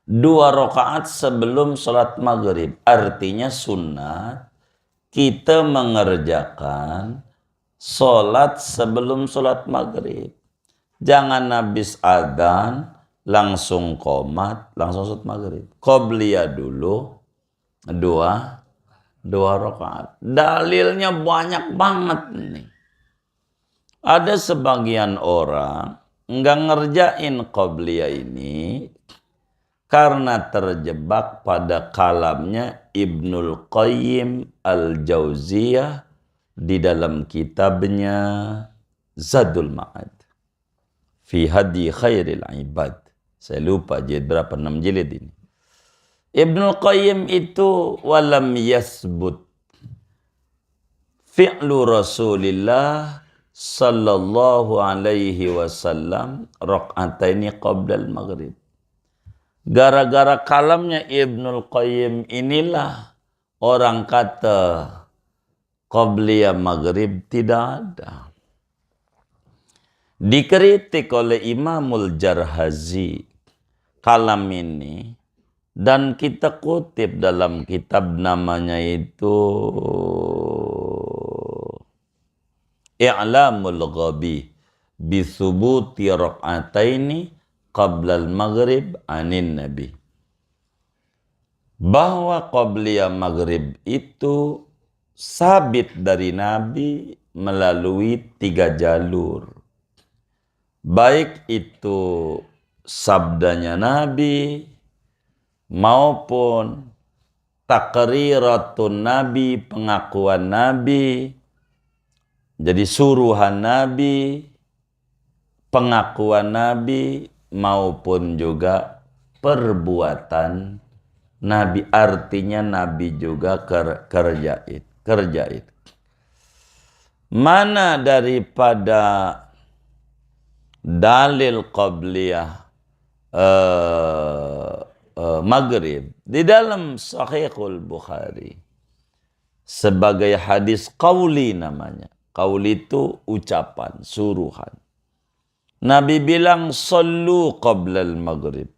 2 rakaat sebelum sholat maghrib. Artinya sunat kita mengerjakan sholat sebelum sholat maghrib. Jangan habis adzan langsung qomat, langsung sholat maghrib. Qobliyah dulu 2 rakaat. Dalilnya banyak banget nih. Ada sebagian orang nggak ngerjain qobliyah ini karena terjebak pada kalamnya Ibnul Qayyim Al-Jauziyah di dalam kitabnya Zadul Ma'ad fi Hadi Khairil Ibad. Saya lupa jilid berapa, 6 jilid ini. Ibnul Qayyim itu walam yasbut fi'lu Rasulillah sallallahu alaihi wasallam rak'ataini qabla al-maghrib. Gara-gara kalamnya Ibnul Qayyim inilah orang kata qabliyah maghrib tidak ada. Dikritik oleh Imamul Jarhazi kalam ini, dan kita kutip dalam kitab namanya itu I'lamul Ghabi bi thubuti rak'ataini qabla al-maghrib anin nabi. Bahwa qabliyah maghrib itu sabit dari Nabi melalui 3 jalur. Baik itu sabdanya Nabi maupun takriratun Nabi, pengakuan Nabi. Jadi suruhan Nabi, pengakuan Nabi, maupun juga perbuatan Nabi. Artinya Nabi juga kerja itu. Mana daripada dalil qabliyah maghrib di dalam Sahihul Bukhari sebagai hadis qauli namanya. Qauli itu ucapan, suruhan. Nabi bilang sallu qablal maghrib.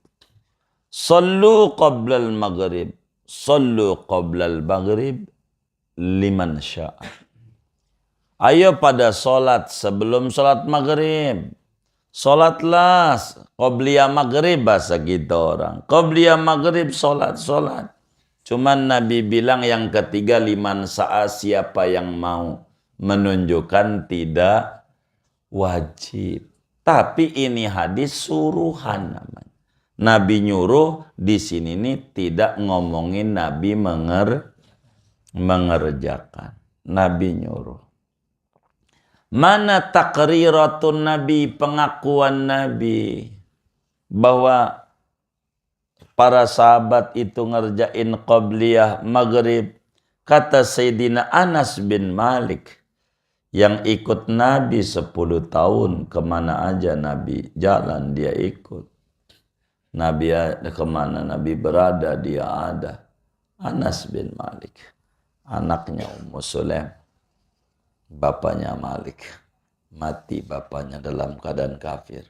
Sallu qablal maghrib. Sallu qablal maghrib liman sya'a. Ayo pada sholat sebelum sholat maghrib. Sholatlah qabliyah maghrib bahasa kita orang. Qabliyah maghrib sholat. Cuman Nabi bilang yang ketiga liman sa'a, siapa yang mau, menunjukkan tidak wajib. Tapi ini hadis suruhan namanya. Nabi nyuruh, di sini nih tidak ngomongin Nabi mengerjakan. Nabi nyuruh. Mana takriratun Nabi, pengakuan Nabi bahwa para sahabat itu ngerjain qabliyah maghrib. Kata Sayyidina Anas bin Malik, yang ikut Nabi 10 tahun, kemana aja Nabi jalan dia ikut. Nabi kemana Nabi berada dia ada. Anas bin Malik, anaknya Ummu Sulaim, bapaknya Malik, mati bapaknya dalam keadaan kafir.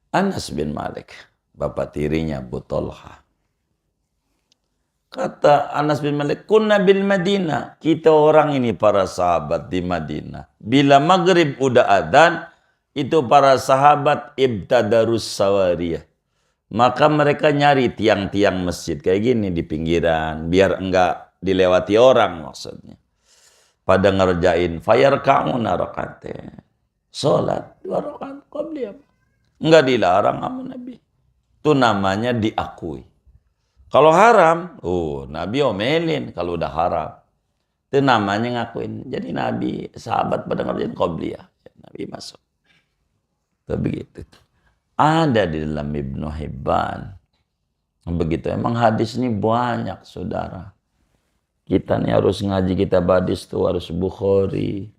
Anas bin Malik, bapak tirinya Abu Talha. Kata Anas bin Malik, kunna bil Madinah. Kita orang ini para sahabat di Madinah. Bila maghrib udah adzan, itu para sahabat ibtadarus sawariyah. Maka mereka nyari tiang-tiang masjid kayak gini di pinggiran, biar enggak dilewati orang maksudnya. Pada ngerjain fayarka'una rakatain. Salat 2 rakaat qabliyah. Enggak dilarang sama Nabi. Itu namanya diakui. Kalau haram, Nabi omelin kalau udah haram. Itu namanya ngakuin. Jadi Nabi, sahabat pada ngerjain qabliyah. Nabi masuk. Itu begitu. Ada di dalam Ibnu Hibban. Begitu. Emang hadis ini banyak, saudara. Kita nih harus ngaji kitab hadis tuh harus Bukhari.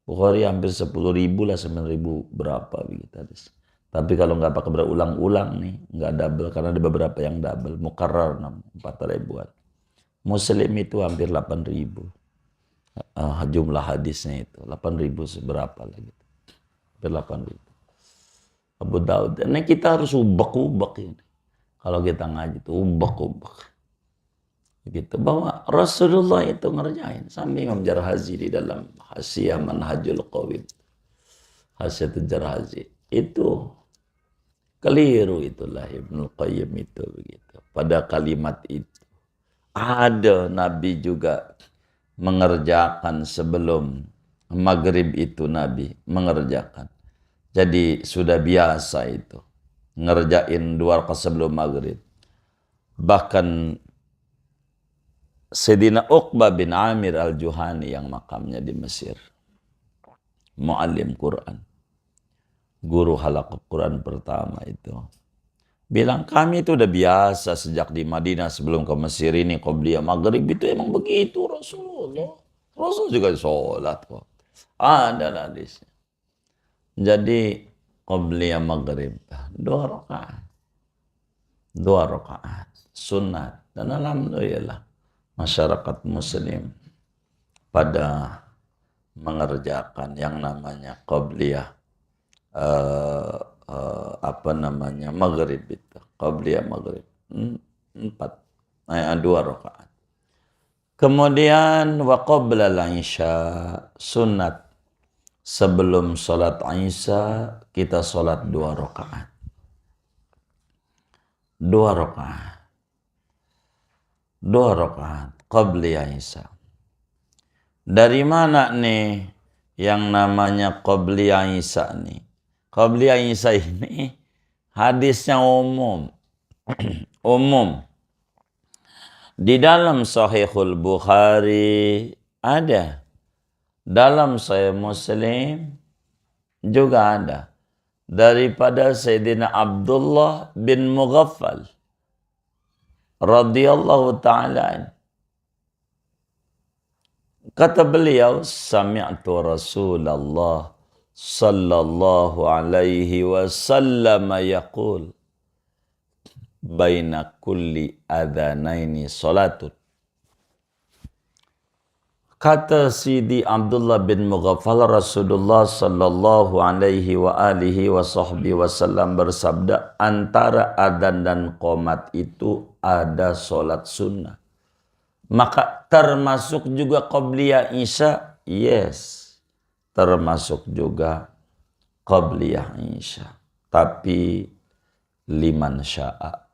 Bukhari hampir 10.000 lah, 9.000 berapa begitu hadis. Tapi kalau nggak pakai berulang-ulang nih, nggak double, karena ada beberapa yang double. Mukarrar 4.000-an. Muslim itu hampir 8.000. Jumlah hadisnya itu 8.000 seberapa lagi. Hampir 8.000. Abu Daud. Ini kita harus ubek-ubek ini. Kalau kita ngaji itu ubek-ubek. Gitu. Bahwa Rasulullah itu ngerjain. Sambil Imam Jarhazi di dalam Hasyiah Manhajul Qawim. Hasyiah Jarhazi. Itu keliru itulah Ibnu Qayyim itu begitu. Pada kalimat itu ada Nabi juga mengerjakan sebelum maghrib itu Nabi mengerjakan. Jadi sudah biasa itu ngerjain 2 rakaat sebelum maghrib. Bahkan Sayyidina Uqbah bin Amir al-Juhani yang makamnya di Mesir, muallim Quran, guru halaqah Quran pertama itu, bilang kami itu udah biasa sejak di Madinah sebelum ke Mesir ini qabliyah maghrib itu emang begitu Rasulullah. Rasul juga sholat kok. Ada hadisnya. Jadi qabliyah maghrib 2 rakaat. 2 rakaat sunat. Dan alhamdulillah masyarakat muslim pada mengerjakan yang namanya qabliyah maghrib itu, qabliyah maghrib 2 rakaat. Kemudian wa qabla al-isya, sunat sebelum salat isya kita salat 2 rakaat. 2 rakaat. 2 rakaat qabliyah isya. Dari mana nih yang namanya qabliyah isya nih? Qabliyah isya ini hadisnya umum. Umum. Di dalam Sahihul Bukhari ada. Dalam Sahih Muslim juga ada. Daripada Sayyidina Abdullah bin Mughaffal radhiyallahu ta'ala. Kata beliau, sami'tu Rasulullah sallallahu alaihi wasallam yaqul baina kulli adhanaini salatun. Kata Sidi Abdullah bin Mughaffal, Rasulullah sallallahu alaihi wa alihi wa sahbihi wasallam bersabda, antara adzan dan qomat itu ada solat sunnah. Maka termasuk juga qabliyah isya? Yes, termasuk juga qabliyah isya. Tapi liman sya'a.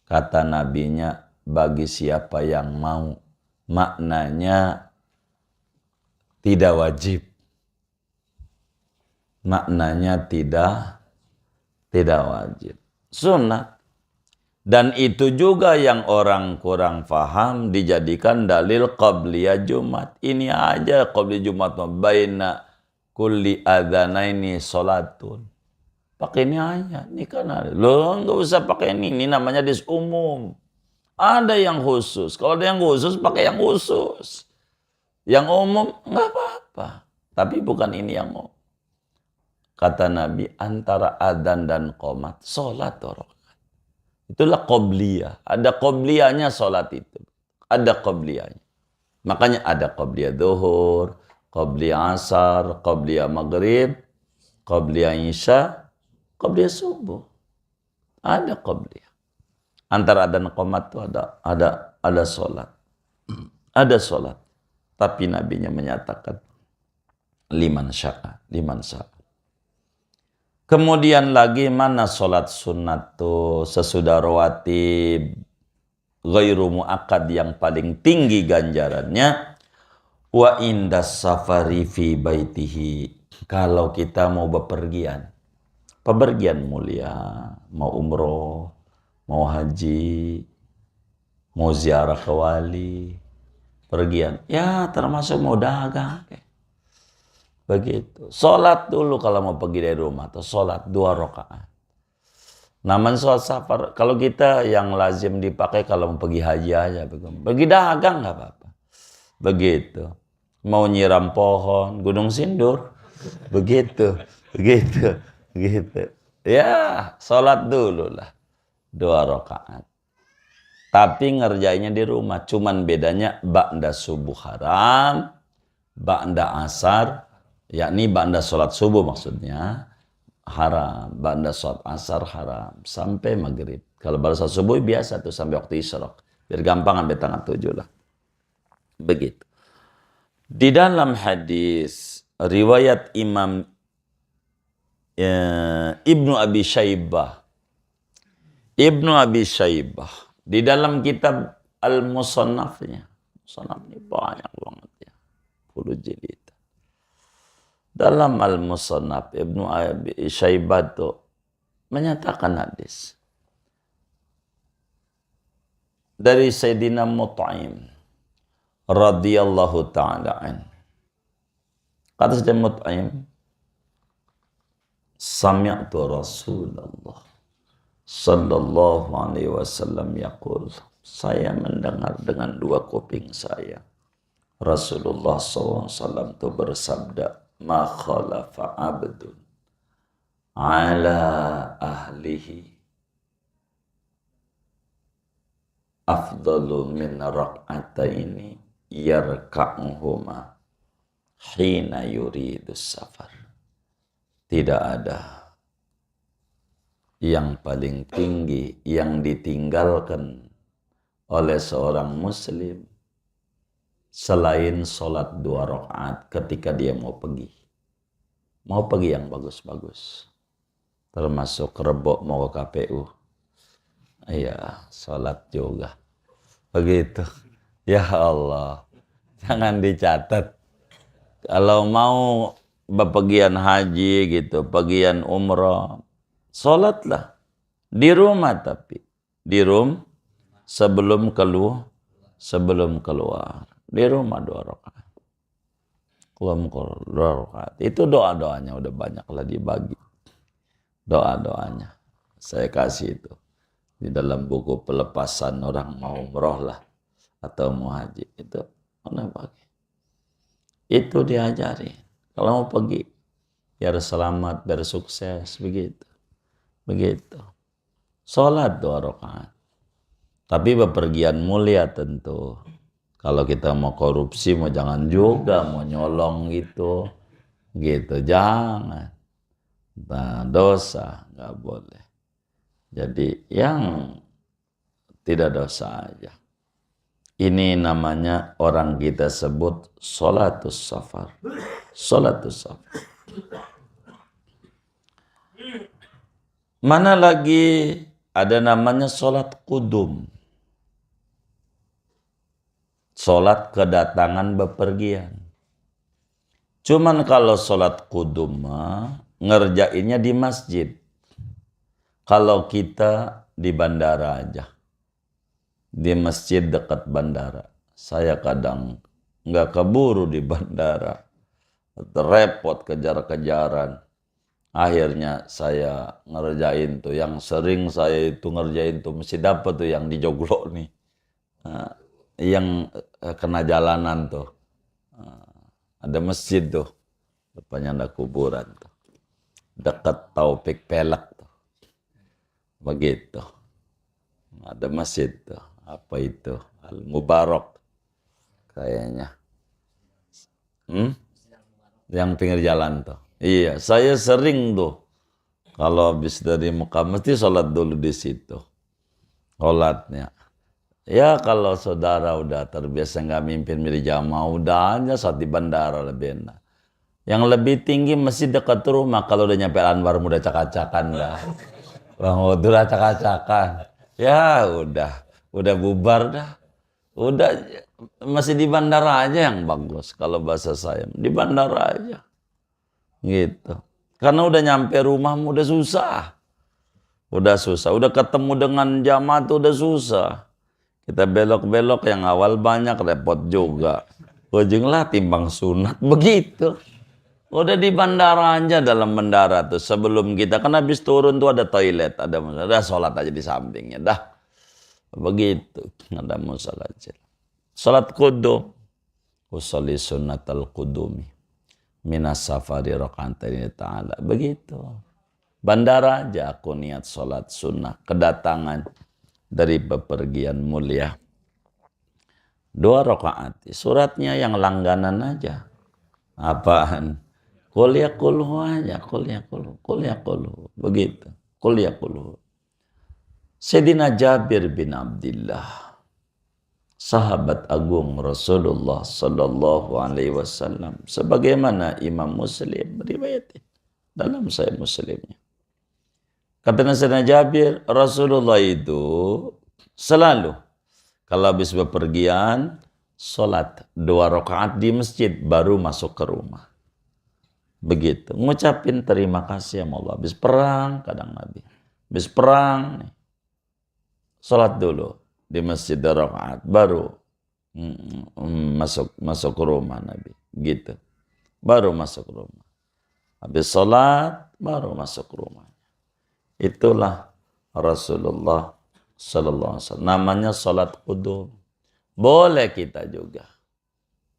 Kata nabinya, bagi siapa yang mau. Maknanya tidak wajib. Maknanya tidak wajib. Sunat. Dan itu juga yang orang kurang faham dijadikan dalil qabliyah Jumat. Ini aja qabliyah Jumat, baina kulli adzanaini salatun. Pakai ini aja, ini kan ada. Lo nggak usah pakai ini namanya hadis umum. Ada yang khusus. Kalau ada yang khusus, pakai yang khusus. Yang umum nggak apa-apa. Tapi bukan ini yang umum. Kata Nabi, antara adzan dan qomat, sholat 2 rakaat. Itulah qobliyah. Ada qobliyahnya sholat itu. Ada qobliyahnya. Makanya ada qobliyah zuhur, qobliyah asar, qobliyah maghrib, qobliyah isya, qobliyah subuh. Ada qobliyah. Antara adzan dan qomat itu ada sholat. Ada sholat. Tapi nabinya menyatakan liman sya'a. Kemudian lagi mana sholat sunat tuh sesudah rawatib ghairu muakkad yang paling tinggi ganjarannya, wa indas safari fi baitihi, kalau kita mau bepergian mulia, mau umroh, mau haji, mau ziarah ke wali, pergian ya termasuk mau dagang. Begitu. Sholat dulu kalau mau pergi dari rumah. Atau sholat 2 rakaat. Namanya sholat safar. Kalau kita yang lazim dipakai kalau mau pergi haji aja. Pergi dagang nggak apa-apa. Begitu. Mau nyiram pohon. Gunung Sindur. Begitu. Ya sholat dulu lah. 2 rakaat. Tapi ngerjainnya di rumah. Cuman bedanya ba'da subuh haram. Ba'da asar, yakni ba'da sholat subuh maksudnya haram, ba'da sholat asar haram, sampai maghrib. Kalau ba'da sholat subuh biasa tuh sampai waktu isyraq. Biar gampang ambil tanggal 7 lah. Begitu. Di dalam hadis riwayat Imam Ibnu Abi Syaibah di dalam kitab Al-Musannafnya. Musannaf ini banyak banget ya. 10 jilid. Dalam Al-Musannaf Ibnu Abi Syaibah itu menyatakan hadis dari Sayyidina Mut'im radhiyallahu ta'ala an. Kata Sayyidina Mut'im, sami'tu Rasulullah sallallahu alaihi wasallam yaqul, saya mendengar dengan 2 kuping saya Rasulullah SAW itu bersabda, ma khalafa abdun ala ahlihi afdalu min rak'ataini yarka'uhuma hina yuridus safar. Tidak ada yang paling tinggi yang ditinggalkan oleh seorang muslim selain sholat 2 rakaat ketika dia mau pergi. Mau pergi yang bagus-bagus. Termasuk rebok mau ke KPU. Iya, sholat juga. Begitu. Ya Allah. Jangan dicatat. Kalau mau bepergian haji gitu, pergian umroh, sholatlah. Di rumah tapi. Di rumah sebelum keluar. Di rumah 2 rakaat. Qiyam 2 rakaat. Itu doa-doanya udah banyak lah dibagi. Doa-doanya. Saya kasih itu. Di dalam buku pelepasan orang mau umroh lah. Atau mau haji. Itu mana bagi. Itu diajari. Kalau mau pergi. Biar selamat, biar sukses. Begitu. Sholat 2 rakaat. Tapi bepergian mulia tentu. Kalau kita mau korupsi, mau jangan juga, mau nyolong gitu, jangan. Nah, dosa, nggak boleh. Jadi yang tidak dosa aja. Ini namanya orang kita sebut sholatus safar. Sholatus safar. Mana lagi ada namanya sholat kudum. Sholat kedatangan bepergian. Cuman kalau sholat kudum ngerjainnya di masjid. Kalau kita di bandara aja. Di masjid dekat bandara. Saya kadang nggak keburu di bandara. Repot kejar-kejaran. Akhirnya saya ngerjain tuh. Yang sering saya itu ngerjain tuh. Mesti dapat tuh yang di Joglo nih. Yang kena jalanan tuh. Ada masjid tuh. Depannya ada kuburan tuh. Dekat Taufik Pelak tuh. Begitu. Ada masjid tuh. Apa itu? Al-Mubarak. Kayaknya. Yang pinggir jalan tuh. Iya, saya sering tuh. Kalau habis dari Mekah mesti sholat dulu di situ. Sholatnya. Ya kalau saudara udah terbiasa nggak mimpin milih jamaah, udah aja sholat di bandara lebih enak. Yang lebih tinggi masih dekat rumah. Kalau udah nyampe Anwar udah cak-cakan dah. Bang udah cak-cakan. Ya udah bubar dah. Udah masih di bandara aja yang bagus kalau bahasa saya. Di bandara aja. Gitu. Karena udah nyampe rumahmu udah susah. Udah susah. Udah ketemu dengan jamaah tuh udah susah. Kita belok-belok yang awal banyak repot juga. Ujunglah timbang sunat begitu. Udah di bandara aja dalam bandara tuh sebelum kita kan habis turun tuh ada toilet, ada sholat aja di sampingnya dah. Begitu ada musala kecil. Sholat kudum. Usolli sunnatal kudumi. Minas safari raka'atain ta'ala. Begitu. Bandara aja aku niat sholat sunnah. Kedatangan dari bepergian mulia. 2 rakaat. Suratnya yang langganan aja. Apaan? Qul yaqulhu aja. Qul yaqulhu. Begitu. Qul yaqulhu. Sayyidina Jabir bin Abdullah. Sahabat agung Rasulullah sallallahu alaihi wasallam, sebagaimana Imam Muslim meriwayatkan dalam Sahih Muslimnya. Kata Sayyidina Jabir, Rasulullah itu selalu kalau habis bepergian salat 2 rakaat di masjid baru masuk ke rumah. Begitu, ngucapin terima kasih sama Allah. Habis perang kadang Nabi. Habis perang nih, salat dulu di masjid 2 rakaat baru masuk ke rumah Nabi. Gitu. Baru masuk ke rumah. Habis salat baru masuk ke rumah. Itulah Rasulullah sallallahu alaihi wasallam. Namanya salat qudum. Boleh kita juga.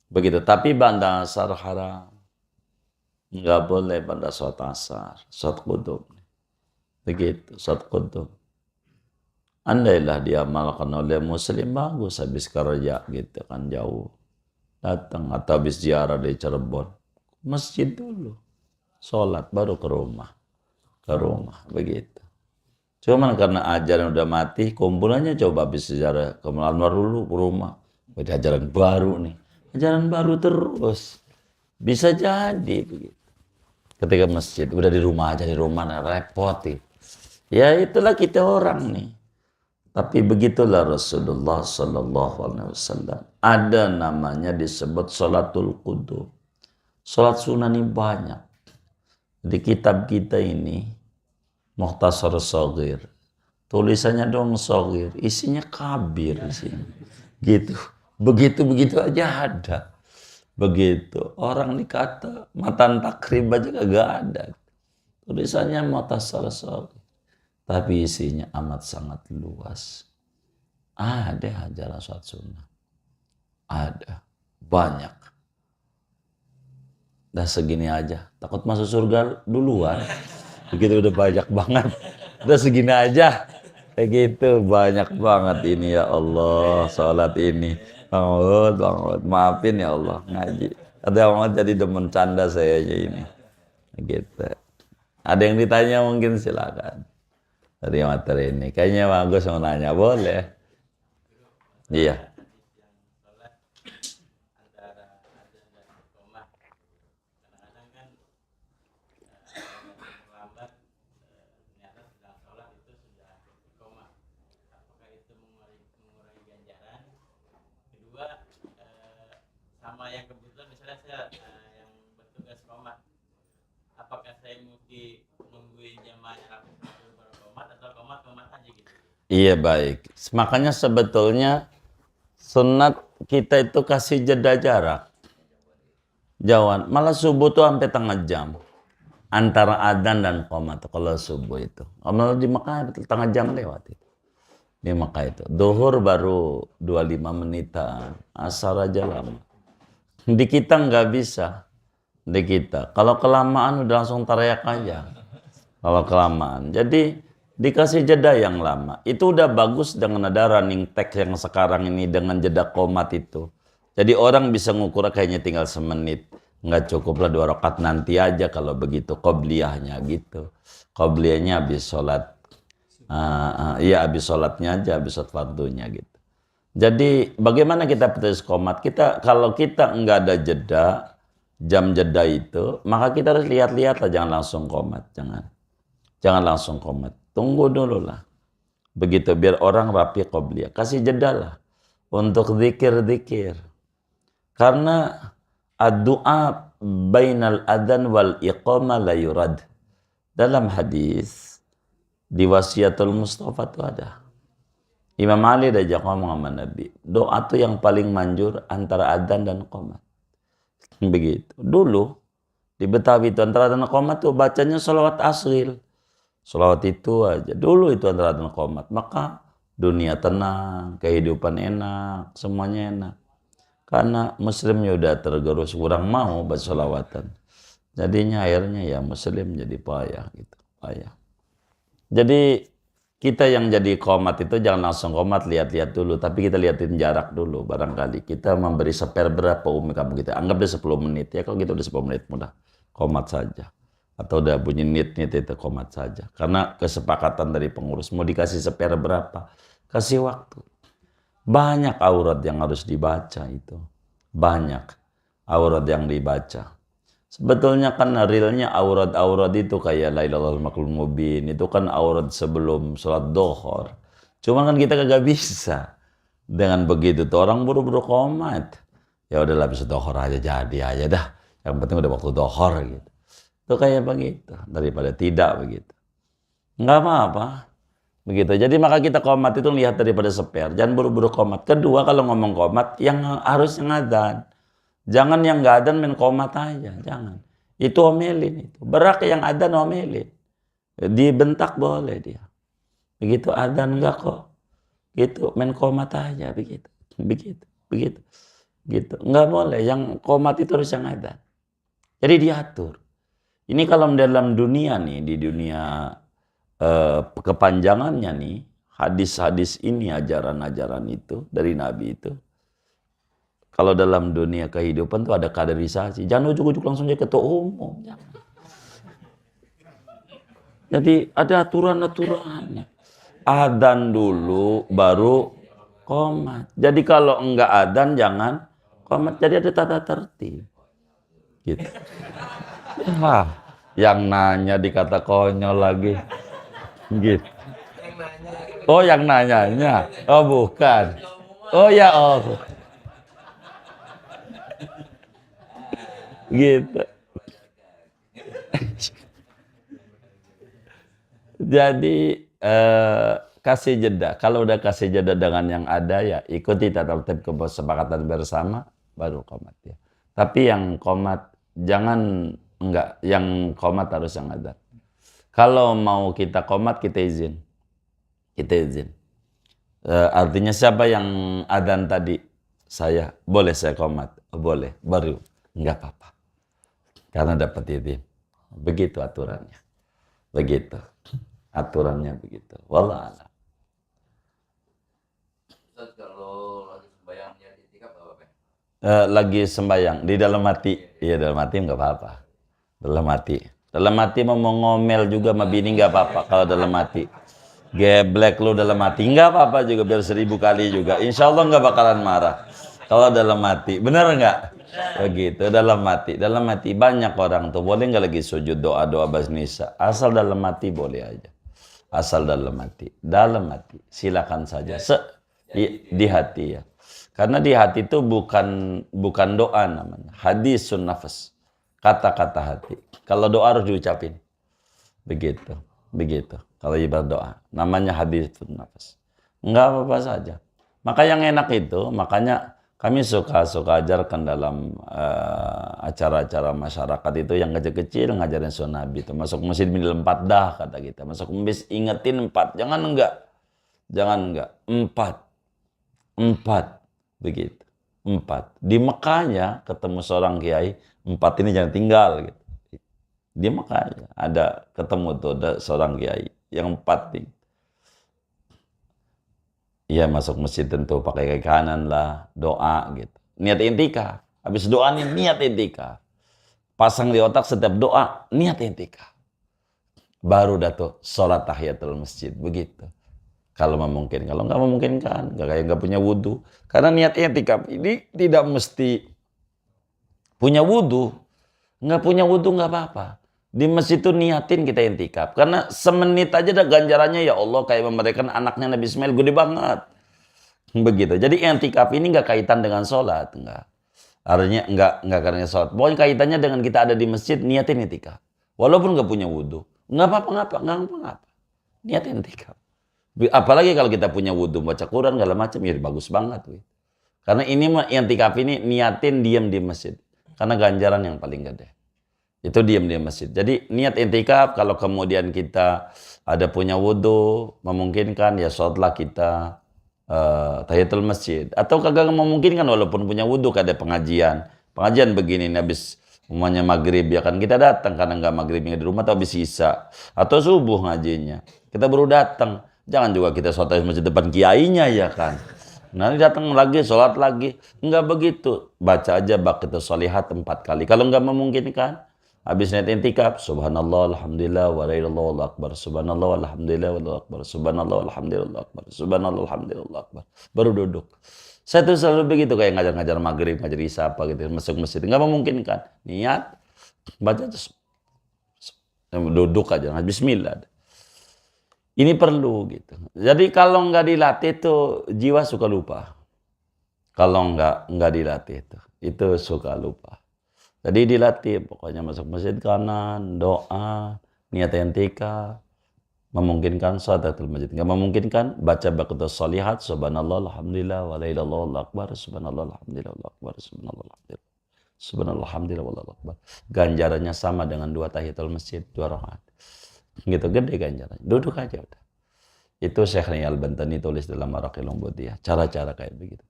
Begitu, tapi pada asar haram. Enggak boleh pada salat asar, salat qudum. Begitu, salat qudum. Andailah diamalkan oleh muslim bagus habis kerja gitu kan jauh. Datang atau habis ziarah di Cirebon. Masjid dulu. Salat baru ke rumah. Ke rumah begitu. Cuman karena ajaran udah mati, kumpulannya coba habis sejarah ke Anwar dulu ke rumah. Beda ajaran baru nih. Ajaran baru terus. Bisa jadi begitu. Ketika masjid udah di rumah aja, di rumah nah, repot nih. Ya itulah kita orang nih. Tapi begitulah Rasulullah sallallahu alaihi wasallam. Ada namanya disebut salatul qudum. Salat sunnah ini banyak. Di kitab kita ini Mukhtasar Shaghir. Tulisannya dong Shaghir, isinya kabir di sini. Gitu. Begitu aja ada. Begitu. Orang dikata matan takrib aja kagak ada. Tulisannya Mukhtasar Shaghir. Tapi isinya amat sangat luas. Ada ajaran sholat sunnah. Ada. Banyak. Dah segini aja. Takut masuk surga duluan. Begitu udah banyak banget. Udah segini aja. Kayak gitu. Banyak banget ini ya Allah. Sholat ini. Bang Ud. Maafin ya Allah. Ngaji. Ada yang jadi demen canda saya aja ini. Gitu. Ada yang ditanya mungkin silakan. Dari materi ini. Kayaknya bagus mau nanya. Boleh. Iya. kedua, sama yang kebetulan misalnya saya yang bertugas komat, apakah saya mesti nungguin jamaahnya habis dulu baru komat atau komat aja gitu? Iya baik. Makanya sebetulnya sunat kita itu kasih jeda jarak. Jauhan. Malah subuh tuh sampai tengah jam. Antara adzan dan qomat kalau subuh itu. Kalau di Mekah tengah jam lewat itu. Di Mekah itu. Duhur baru 25 menitan. Asar aja lama. Di kita nggak bisa. Di kita. Kalau kelamaan udah langsung teriak aja. Kalau kelamaan. Jadi dikasih jeda yang lama. Itu udah bagus dengan ada running text yang sekarang ini dengan jeda qomat itu. Jadi orang bisa ngukur kayaknya tinggal semenit. Nggak cukup lah 2 rakaat nanti aja kalau begitu. Qobliyahnya gitu. Qobliyahnya habis sholat. Iya habis sholatnya aja, habis sholat fardunya gitu. Jadi bagaimana kita putus qomat? Kalau kita nggak ada jeda, jam jeda itu, maka kita harus lihat-lihat lah, jangan langsung qomat. Jangan langsung qomat. Tunggu dulu lah. Begitu biar orang rapi qobliyah. Kasih jeda lah untuk zikir-zikir. Karena ad-du'a bainal adzan wal iqamah la yurad. Dalam hadis di wasiatul Mustafa itu ada. Imam Ali diajak ngomong sama Nabi. Doa tuh yang paling manjur antara adzan dan qomat. Begitu. Dulu di Betawi itu antara adzan dan qomat tuh bacanya sholawat asril. Sholawat itu aja. Dulu itu antara adzan dan qomat. Maka dunia tenang, kehidupan enak, semuanya enak. Karena muslimnya udah tergerus, kurang mau baca sholawatan. Jadinya akhirnya ya muslim jadi payah gitu. Payah. Jadi kita yang jadi qomat itu jangan langsung qomat, lihat-lihat dulu. Tapi kita lihatin jarak dulu. Barangkali kita memberi spare berapa umi kamu kita. Anggap dia 10 menit. Ya kalau gitu udah 10 menit mudah. Qomat saja. Atau udah bunyi nit-nit itu qomat saja. Karena kesepakatan dari pengurus. Mau dikasih spare berapa. Kasih waktu. Banyak aurat yang harus dibaca itu. Banyak aurat yang dibaca. Sebetulnya kan realnya aurat-aurat itu kayak la ilaha illallah maklum mubin. Itu kan aurat sebelum sholat dohor. Cuma kan kita kagak bisa. Dengan begitu tuh orang buru-buru qomat. Ya udahlah bisa dohor aja jadi aja dah. Yang penting udah waktu dohor gitu. Itu kayak begitu. Daripada tidak begitu. Nggak apa-apa. Begitu. Jadi maka kita qomat itu lihat daripada spare. Jangan buru-buru qomat. Kedua kalau ngomong qomat yang harus ngadzan. Jangan yang nggak adzan main qomat aja. Jangan. Itu omelin itu. Berak yang adzan omelin. Dibentak boleh dia. Begitu adzan enggak kok. Gitu main qomat aja begitu. Begitu. Gitu. Enggak boleh. Yang qomat itu harus yang adzan. Jadi diatur. Ini kalau dalam dunia nih, di dunia kepanjangannya nih, hadis-hadis ini, ajaran-ajaran itu dari Nabi itu. Kalau dalam dunia kehidupan tuh ada kaderisasi. Jangan ujuk-ujuk langsung jadi ketua umum. Jangan. Jadi ada aturan-aturannya. Adzan dulu baru qomat. Jadi kalau enggak adzan jangan qomat. Jadi ada tata tertib. Gitu. Wah, yang nanya dikata konyol lagi. Gitu. Oh yang nanyanya. Oh bukan. Oh ya oh. Gitu. Jadi kasih jeda. Kalau udah kasih jeda dengan yang ada ya ikuti tata tertib kesepakatan bersama baru qomat ya. Tapi yang qomat jangan enggak, yang qomat harus yang ada. Kalau mau kita qomat kita izin. Artinya siapa yang adzan tadi? Saya. Boleh saya qomat? Boleh. Baru. Enggak apa-apa. Karena dapat izin. Begitu aturannya. Begitu. Aturannya begitu. Wallah a'lam. Ustaz, kalau lagi sembahyang niat itikaf apa? Lagi sembahyang di dalam hati. Iya dalam hati enggak apa-apa. Dalam hati. Dalam hati mau ngomel juga sama bini nggak apa-apa kalau dalam hati. Geblek lu dalam hati nggak apa-apa juga biar 1000 kali juga. Insya Allah nggak bakalan marah. Kalau dalam hati, bener nggak? Begitu dalam hati. Dalam hati banyak orang tuh boleh nggak lagi sujud doa basnisa. Asal dalam hati boleh aja. Asal dalam hati. Dalam hati silakan saja. Di hati ya. Karena di hati itu bukan doa namanya. Hadisun nafas. Kata-kata hati. Kalau doa harus diucapin. Begitu. Kalau ibadah doa. Namanya hadisun nafas. Enggak apa-apa saja. Maka yang enak itu, makanya kami suka ajarkan dalam acara-acara masyarakat itu yang kecil-kecil ngajarin sunnah Nabi itu. Masuk masjid minil 4 dah kata kita. Masuk masjid ingetin 4. Jangan enggak. 4. Begitu. 4. Di Mekahnya ketemu seorang kiai, 4 ini jangan tinggal gitu. Di Mekahnya ada ketemu tuh ada seorang kiai yang 4 nih. Iya masuk masjid tentu pakai kaki kanan lah, doa gitu. Niat intikaf. Habis doa nih niat intikaf. Pasang di otak setiap doa, niat intikaf. Baru dah tuh sholat tahiyatul masjid, begitu. Kalau memungkinkan, kalau nggak memungkinkan, nggak punya wudhu. Karena niat intikaf ini tidak mesti punya wudhu. Nggak punya wudhu nggak apa-apa. Di masjid itu niatin kita intikaf. Karena semenit aja dah ganjarannya ya Allah kayak memberikan anaknya Nabi Ismail gede banget. Begitu. Jadi intikaf ini nggak kaitan dengan sholat. Nggak. Artinya nggak karena sholat. Pokoknya kaitannya dengan kita ada di masjid niatin intikaf. Walaupun nggak punya wudhu. Nggak apa-apa. Niatin intikaf. Apalagi kalau kita punya wudhu baca Quran segala macam ya bagus banget. Karena ini intikaf ini niatin diam di masjid. Karena ganjaran yang paling gede. Itu diam di masjid. Jadi niat intikaf kalau kemudian kita ada punya wudhu, memungkinkan ya sholatlah kita tahiyatul masjid. Atau kagak memungkinkan walaupun punya wudhu ada pengajian. Pengajian begini habis umumnya maghrib ya kan kita datang karena nggak maghribnya di rumah atau habis isya. Atau subuh ngajinya. Kita baru datang. Jangan juga kita sholat di masjid depan kiainya ya kan. Nanti datang lagi, sholat lagi. Enggak begitu. Baca aja baqiyatu sholihat 4 kali. Kalau enggak memungkinkan, habis niat intikaf, subhanallah, alhamdulillah, wa la ilaha illallah, Allahu akbar. Subhanallah, alhamdulillah, wallahu akbar. Subhanallah, alhamdulillah, Allahu akbar. Subhanallah, alhamdulillah, Allahu akbar. Baru duduk. Saya tuh selalu begitu kayak ngajar-ngajar maghrib, ngajar isya apa gitu. Masuk masjid. Enggak memungkinkan. Niat, baca terus. Duduk aja, bismillah. Ini perlu gitu. Jadi kalau nggak dilatih tuh jiwa suka lupa. Kalau nggak dilatih itu suka lupa. Jadi dilatih, pokoknya masuk masjid kanan, doa, niat intikaf, memungkinkan sholatul masjid. Nggak memungkinkan baca baqiyatu sholihat, subhanallah, alhamdulillah, wa la ilaha illallah, Allahu akbar, subhanallah, alhamdulillah, Allahu akbar, subhanallah, alhamdulillah. Subhanallah, alhamdulillah, wallahu akbar. Ganjarannya sama dengan 2 tahiyatul masjid, 2 rakaat. Gitu gede ganjarannya. Duduk aja udah. Itu Syekh Al-Bantani tulis dalam Maraqil Ubudiyah. Cara-cara kayak begitu.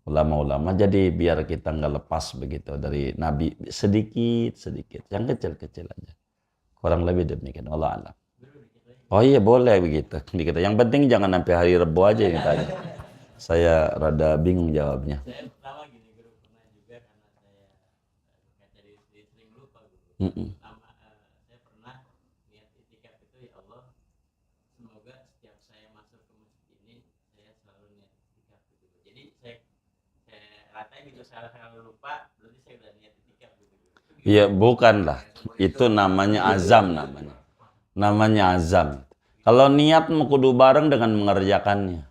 Ulama-ulama jadi biar kita nggak lepas begitu dari Nabi sedikit. Yang kecil-kecil aja. Kurang lebih demikian. Allah alam. Oh iya boleh begitu. Yang penting jangan sampai hari Rabu aja yang tanya. Saya rada bingung jawabnya. Saya pertama gini guru pernah juga karena saya kaca di sering lupa guru. Saya pernah niat itikaf itu ya Allah semoga setiap saya masuk ke masjid ini saya selalu niat itikaf gitu. Jadi saya ratain gitu saya lupa berarti saya udah niat itikaf gitu. Iya bukanlah. Itu namanya azam namanya. Namanya azam. Kalau niat mau kudu bareng dengan mengerjakannya.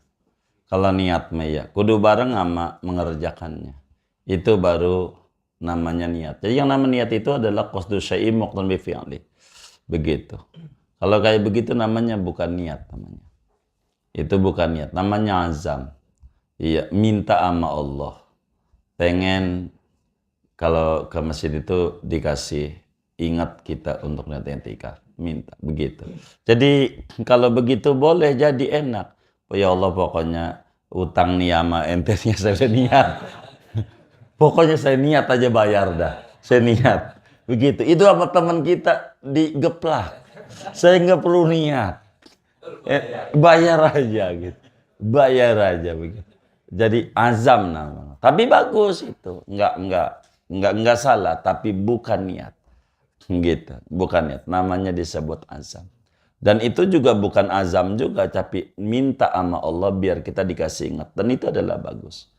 Kalau niat ya kudu bareng sama mengerjakannya. Itu baru namanya niat. Jadi yang namanya niat itu adalah qasdu syai'in muqtan bi fi'li. Begitu. Kalau kayak begitu namanya bukan niat namanya. Itu bukan niat, namanya azam. Iya, minta sama Allah. Pengen kalau ke masjid itu dikasih ingat kita untuk niat intikaf. Minta begitu. Jadi kalau begitu boleh jadi enak. Oh ya Allah pokoknya utang nih sama ente-nya saya udah niat. Pokoknya saya niat aja bayar dah. Saya niat. Begitu. Itu apa teman kita digeplak. Saya nggak perlu niat. Bayar aja gitu. Bayar aja begitu. Jadi azam namanya. Tapi bagus itu. Enggak salah, tapi bukan niat. Gitu. Bukan niat. Namanya disebut azam. Dan itu juga bukan azam juga, tapi minta sama Allah biar kita dikasih ingat. Dan itu adalah bagus.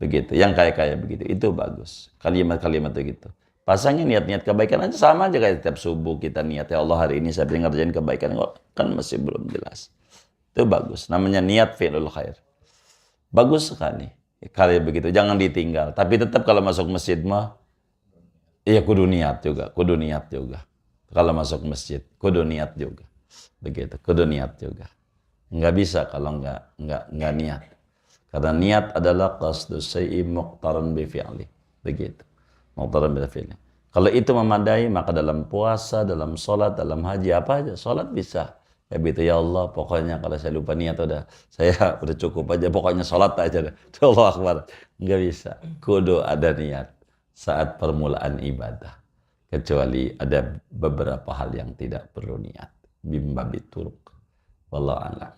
Begitu. Yang kayak begitu. Itu bagus. Kalimat-kalimat itu gitu. Pasangnya niat-niat kebaikan aja sama aja kayak setiap subuh kita niat. Ya Allah hari ini saya pengen ngerjain kebaikan. Kan masih belum jelas. Itu bagus. Namanya niat fi'lul khair. Bagus sekali. Kali begitu, jangan ditinggal. Tapi tetap kalau masuk masjid mah, iya kudu niat juga. Kalau masuk masjid, kudu niat juga. Begitu, kudu niat juga. Nggak bisa kalau nggak niat. Karena niat adalah qasdus syai'i muqtaran bi fi'li. Begitu. Muqtaran bi fi'li. Kalau itu memadai, maka dalam puasa, dalam sholat, dalam haji, apa aja. Sholat bisa. Ya begitu, ya Allah, pokoknya kalau saya lupa niat saya udah cukup aja. Pokoknya sholat aja. Allah Akbar. Nggak bisa. Kudu ada niat saat permulaan ibadah. Kecuali ada beberapa hal yang tidak perlu niat. Bimba bituruk. Wallahu a'lam.